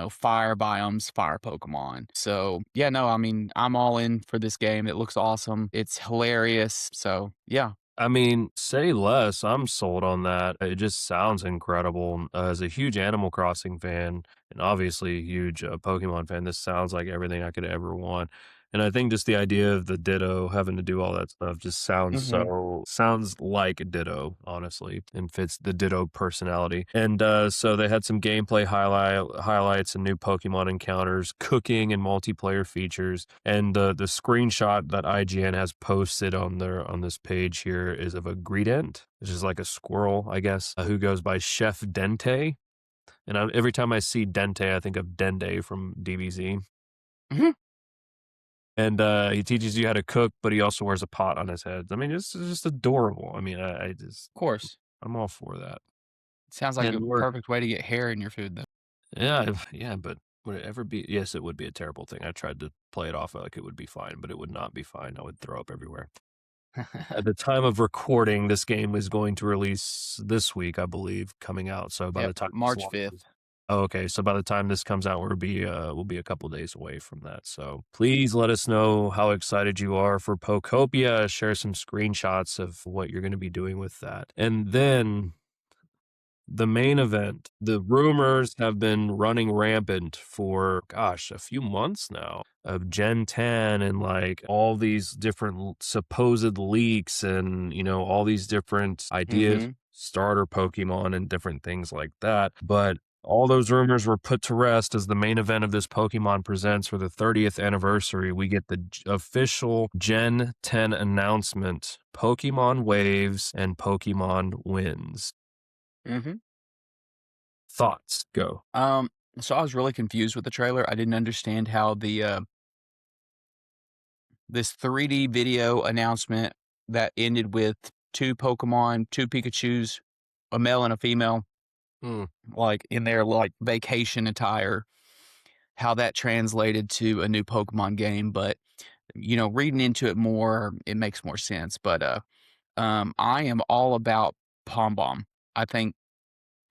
B: fire biomes, fire Pokemon. So, yeah, no, I mean, I'm all in for this game. It looks awesome. It's hilarious. So, yeah.
A: I mean, say less. I'm sold on that. It just sounds incredible. As a huge Animal Crossing fan, and obviously a huge Pokemon fan, this sounds like everything I could ever want. And I think just the idea of the Ditto having to do all that stuff just
B: Mhm.
A: sounds like a Ditto, honestly, and fits the Ditto personality. And so they had some gameplay highlights and new Pokemon encounters, cooking and multiplayer features. And the screenshot that IGN has posted on this page here is of a Greedent, which is like a squirrel, I guess, who goes by Chef Dente. And every time I see Dente, I think of Dende from DBZ.
B: Mhm.
A: And he teaches you how to cook, but he also wears a pot on his head. I mean, it's just adorable. I mean, I just
B: Of course.
A: I'm all for that.
B: Sounds like
A: And
B: a
A: we're
B: perfect way to get hair in your food, though.
A: yeah, yeah, but would it ever be? Yes, it would be a terrible thing. I tried to play it off like it would be fine, but it would not be fine. I would throw up everywhere. At the time of recording, this game is going to release this week, I believe, coming out. So by
B: Yep,
A: the time this
B: March
A: launches,
B: 5th.
A: oh, okay. So by the time this comes out, we'll be a couple days away from that. So please let us know how excited you are for Pokopia. Share some screenshots of what you're going to be doing with that. And then the main event. The rumors have been running rampant for, gosh, a few months now of Gen 10 and like all these different supposed leaks and, all these different ideas,
B: Mhm.
A: starter Pokemon and different things like that. But all those rumors were put to rest as the main event of this Pokemon Presents for the 30th anniversary. We get the official Gen 10 announcement, Pokemon Waves and Pokemon Wins.
B: Mhm.
A: Thoughts, go.
B: Um, so I was really confused with the trailer. I didn't understand how this 3D video announcement that ended with 2 Pokemon, 2 Pikachus, a male and a female,
A: Hmm.
B: like, in their, like, vacation attire, how that translated to a new Pokemon game, but, reading into it more, it makes more sense, but, I am all about Pom. I think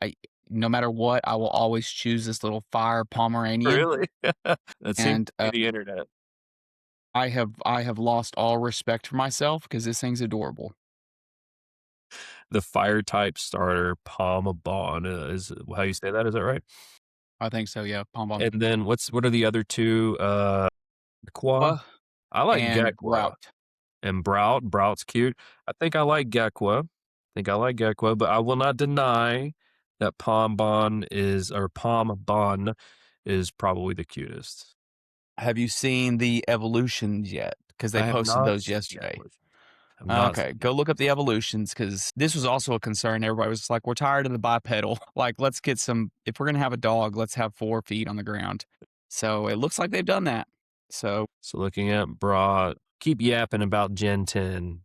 B: I no matter what, I will always choose this little fire Pomeranian,
A: Really? That seems
B: and,
A: to be the internet.
B: I have lost all respect for myself because this thing's adorable.
A: The fire type starter, Palmabon, is how you say that, is that right?
B: I think so, yeah, Pom.
A: And then what are the other 2? Gekwa? I like
B: And
A: Gekwa.
B: Route.
A: And Brout's cute. I think I like Gekwa, but I will not deny that Palmabon is probably the cutest.
B: Have you seen the evolutions yet? Because they
A: I have
B: posted
A: not
B: those
A: seen the
B: yesterday.
A: evolution. Have not
B: Okay,
A: seen the
B: go look up the
A: evolution.
B: evolutions because this was also a concern. Everybody was like, "We're tired of the bipedal. Like, let's get some if we're gonna have a dog, let's have 4 feet on the ground." So, it looks like they've done that. So,
A: So looking at keep yapping about Gen 10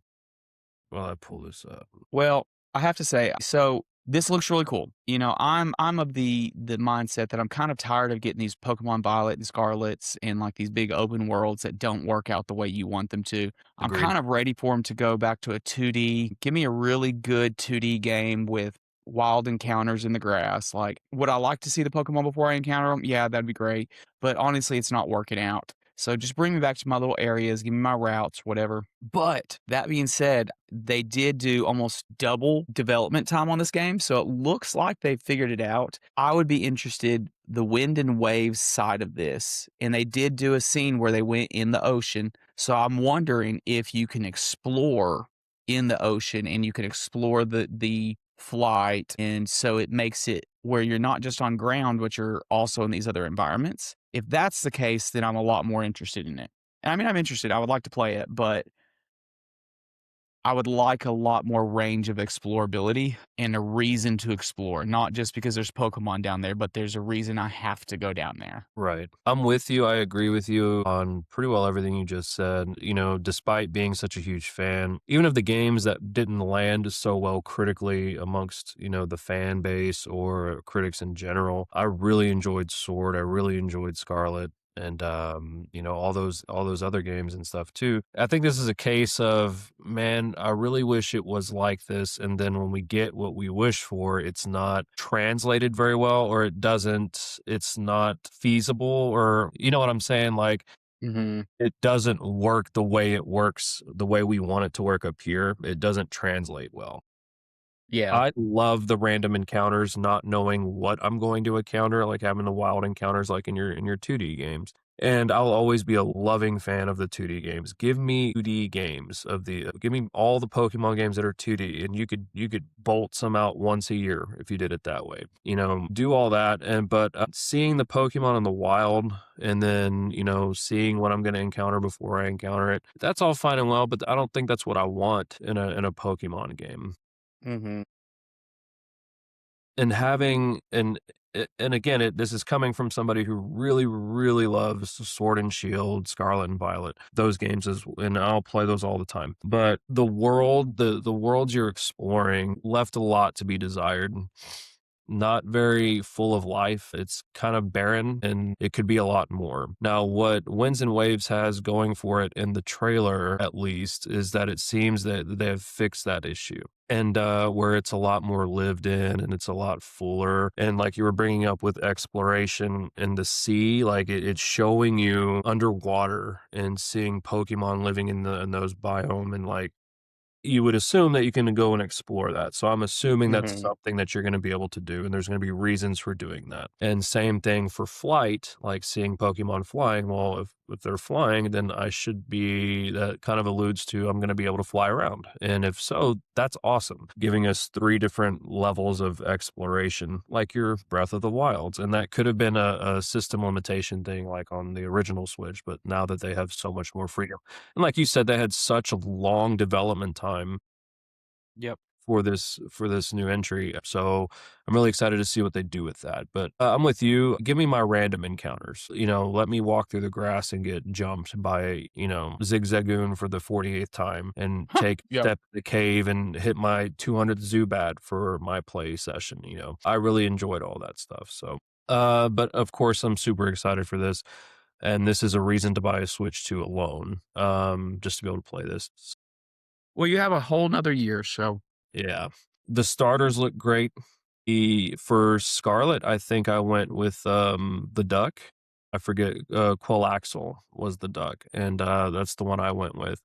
A: while I pull this up.
B: well, I have to say, so this looks really cool. I'm of the mindset that I'm kind of tired of getting these Pokemon Violet and Scarlets and like these big open worlds that don't work out the way you want them to. I'm
A: Agreed.
B: kind of ready for them to go back to a 2D. Give me a really good 2D game with wild encounters in the grass. Like, would I like to see the Pokemon before I encounter them? Yeah, that'd be great. But honestly, it's not working out. So just bring me back to my little areas, give me my routes, whatever. But that being said, they did do almost double development time on this game, so it looks like they figured it out. I would be interested the wind and waves side of this, and they did do a scene where they went in the ocean. So I'm wondering if you can explore in the ocean and you can explore the flight, and so it makes it where you're not just on ground, but you're also in these other environments. If that's the case, then I'm a lot more interested in it. And I mean, I'm interested. I would like to play it, but I would like a lot more range of explorability and a reason to explore, not just because there's Pokemon down there, but there's a reason I have to go down there.
A: Right. I'm with you. I agree with you on pretty well everything you just said. Despite being such a huge fan, even of the games that didn't land so well critically amongst, the fan base or critics in general, I really enjoyed Sword. I really enjoyed Scarlet. And all those other games and stuff too. I think this is a case of, man, I really wish it was like this, and then when we get what we wish for, it's not translated very well, or it's not feasible, or you know what I'm saying, like
B: Mhm.
A: it doesn't work the way it works, the way we want it to work up here. It doesn't translate well.
B: Yeah.
A: I love the random encounters, not knowing what I'm going to encounter, like having the wild encounters like in your 2D games. And I'll always be a loving fan of the 2D games. Give me 2D games of the give me all the Pokemon games that are 2D, and you could bolt some out once a year if you did it that way. Do all that, and but seeing the Pokemon in the wild, and then seeing what I'm going to encounter before I encounter it. That's all fine and well, but I don't think that's what I want in a Pokemon game.
B: Mhm.
A: And having and again, this is coming from somebody who really, really loves Sword and Shield, Scarlet and Violet, those games and I'll play those all the time. But the worlds you're exploring left a lot to be desired. Not very full of life. It's kind of barren and it could be a lot more. Now, what Winds and Waves has going for it in the trailer, at least, is that it seems that they have fixed that issue. And where it's a lot more lived in and it's a lot fuller. And like you were bringing up with exploration in the sea, like it's showing you underwater and seeing Pokemon living in those biome and like you would assume that you can go and explore that. So I'm assuming that's
B: Mhm.
A: something that you're going to be able to do, and there's going to be reasons for doing that. And same thing for flight, like seeing Pokemon flying. Well, if they're flying, then I should be that kind of alludes to I'm going to be able to fly around. And if so, that's awesome, giving us three different levels of exploration, like your Breath of the Wilds. And that could have been a system limitation thing, like on the original Switch, but now that they have so much more freedom. And like you said, they had such a long development time
B: Yep.
A: for this new entry. So I'm really excited to see what they do with that. But I'm with you. Give me my random encounters. Let me walk through the grass and get jumped by Zigzagoon for the 48th time, and take a
B: Yep.
A: step in the cave and hit my 200th Zubat for my play session. I really enjoyed all that stuff. So. But of course, I'm super excited for this, and this is a reason to buy a Switch 2 alone, just to be able to play this.
B: Well, you have a whole 'nother year, so
A: Yeah. The starters look great. For Scarlet, I think I went with, the duck. I forget, Quaxly was the duck, and, that's the one I went with.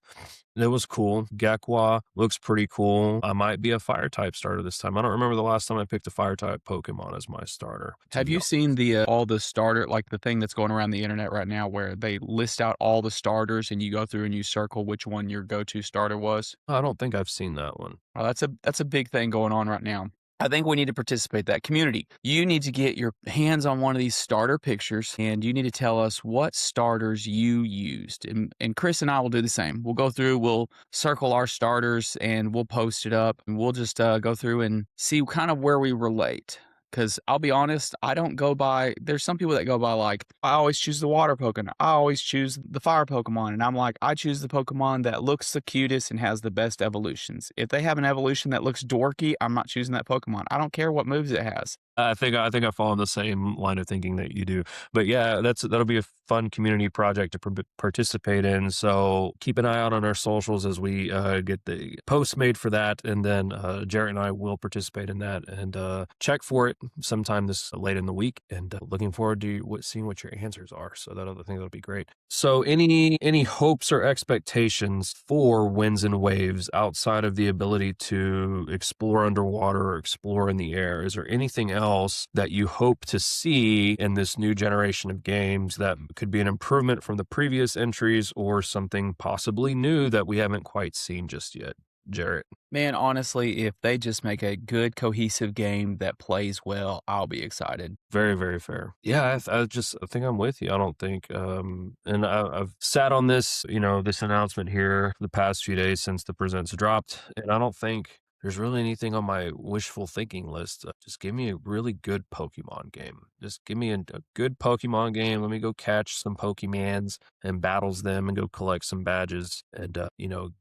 A: It was cool. Gekwa looks pretty cool. I might be a fire type starter this time. I don't remember the last time I picked a fire type Pokemon as my starter, to
B: have
A: be
B: you
A: honest.
B: seen the, all the starter like, the thing that's going around the internet right now where they list out all the starters and you go through and you circle which one your go-to starter was?
A: I don't think I've seen that one.
B: Oh, that's a big thing going on right now. I think we need to participate that community. You need to get your hands on one of these starter pictures and you need to tell us what starters you used. And Chris and I will do the same. We'll go through, we'll circle our starters and we'll post it up and we'll just go through and see kind of where we relate. Because I'll be honest, I don't go by. There's some people that go by like, I always choose the water Pokemon. I always choose the fire Pokemon. And I'm like, I choose the Pokemon that looks the cutest and has the best evolutions. If they have an evolution that looks dorky, I'm not choosing that Pokemon. I don't care what moves it has.
A: I think I fall in the same line of thinking that you do. But yeah, that'll be a fun community project to participate in. So keep an eye out on our socials as we get the post made for that, and then Jarrett and I will participate in that and check for it sometime this late in the week. And looking forward to seeing what your answers are. So I think that'll be great. So any hopes or expectations for Winds and Waves outside of the ability to explore underwater or explore in the air? Is there anything else that you hope to see in this new generation of games that could be an improvement from the previous entries, or something possibly new that we haven't quite seen just yet, Jarrett?
B: Man, honestly, if they just make a good cohesive game that plays well, I'll be excited.
A: Very, very fair. Yeah, I think I'm with you. I don't think, and I've sat on this announcement here the past few days since the presents dropped, and I don't think there's really anything on my wishful thinking list. Just give me a really good Pokemon game. Just give me a good Pokemon game. Let me go catch some Pokemans and battles them and go collect some badges, and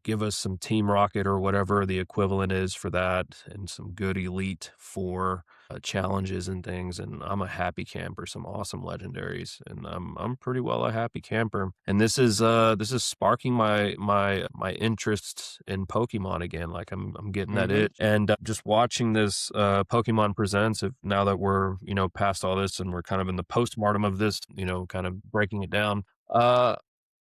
A: give us some Team Rocket or whatever the equivalent is for that, and some good Elite Four challenges and things. And I'm a happy camper, some awesome legendaries, and I'm pretty well a happy camper. And this is sparking my interest in Pokemon again. Like I'm getting that
B: Hmm.
A: itch, and just watching this Pokemon Presents. If now that we're past all this and we're kind of in the postmortem of this, kind of breaking it down.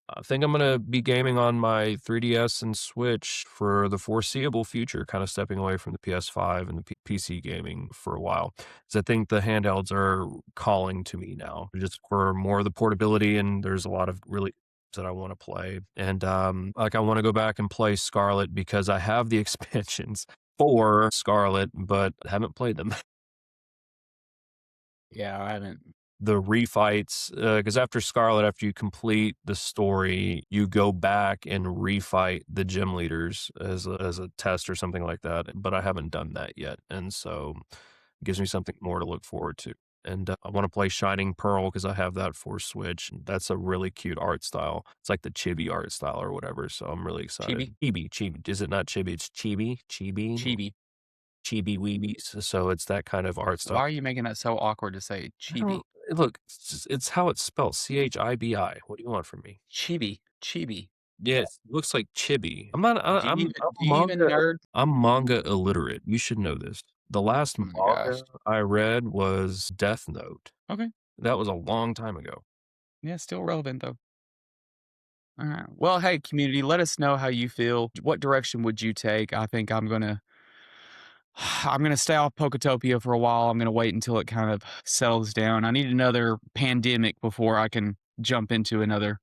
A: I think I'm gonna be gaming on my 3DS and Switch for the foreseeable future, kind of stepping away from the PS5 and the PC gaming for a while. 'Cause I think the handhelds are calling to me now, just for more of the portability, and there's a lot of really that I want to play. And like I want to go back and play Scarlet because I have the expansions for Scarlet, but haven't played them.
B: Yeah, I haven't.
A: The refights, because after Scarlet, after you complete the story, you go back and refight the gym leaders as a test or something like that, but I haven't done that yet, and so it gives me something more to look forward to. And, I wanna play Shining Pearl because I have that for Switch. That's a really cute art style. It's like the chibi art style or whatever, so I'm really
B: Chibi?
A: excited. Chibi. Is it not chibi? It's chibi?
B: Chibi.
A: Chibi-weebies, so it's that kind of art style.
B: Why are you making that so awkward to say?
A: I
B: Chibi.
A: don't look, it's how it's spelled, Chibi. What do you want from me?
B: Chibi. Chibi.
A: Yes, looks like chibi. I'm not I
B: Do you even nerd?
A: I'm manga illiterate, you should know this. The last
B: Oh my gosh.
A: manga I read was Death Note.
B: Okay.
A: That was a long time ago.
B: Yeah, still relevant though. All right. Well, hey, community, let us know how you feel. What direction would you take? I think I'm gonna stay off Poketopia for a while. I'm gonna wait until it kind of settles down. I need another pandemic before I can jump into another.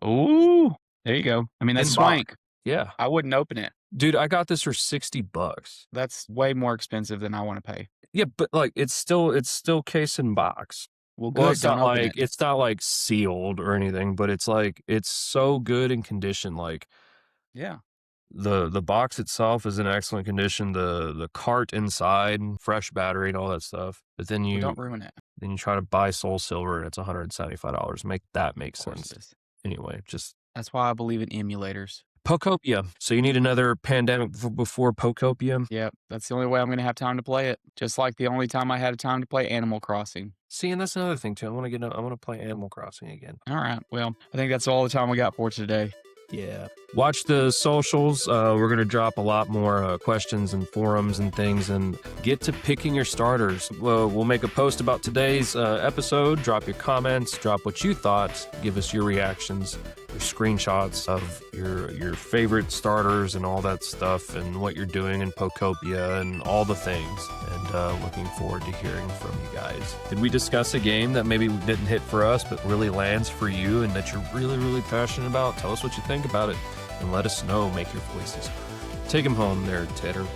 B: Ooh, there you go. I mean, that's
A: Inbox.
B: swank.
A: Yeah.
B: I wouldn't open it.
A: Dude, I got this for $60.
B: That's way more expensive than I want to pay.
A: Yeah, but, like, it's still case and box.
B: Well,
A: Well,
B: good. Don't open it.
A: it's not, like, sealed or anything, but it's, like, it's so good in condition, like
B: Yeah.
A: the box itself is in excellent condition, the cart inside, fresh battery and all that stuff, but
B: Well, don't ruin it.
A: then you try to buy Soul Silver and it's $175. Make that make
B: Of course
A: sense.
B: it is.
A: Anyway, just
B: That's why I believe in emulators.
A: Pokopia. So you need another pandemic before Pokopia?
B: Yep. That's the only way I'm gonna have time to play it. Just like the only time I had time to play Animal Crossing.
A: See, and that's another thing too. I wanna play Animal Crossing again.
B: All right. Well, I think that's all the time we got for today.
A: Yeah. Watch the socials. We're going to drop a lot more questions and forums and things, and get to picking your starters. We'll make a post about today's episode. Drop your comments, drop what you thought, give us your reactions, your screenshots of your favorite starters and all that stuff, and what you're doing in Pokopia and all the things. And looking forward to hearing from you guys. Did we discuss a game that maybe didn't hit for us, but really lands for you and that you're really, really passionate about? Tell us what you think about it and let us know. Make your voices. Take them home there, Tedder.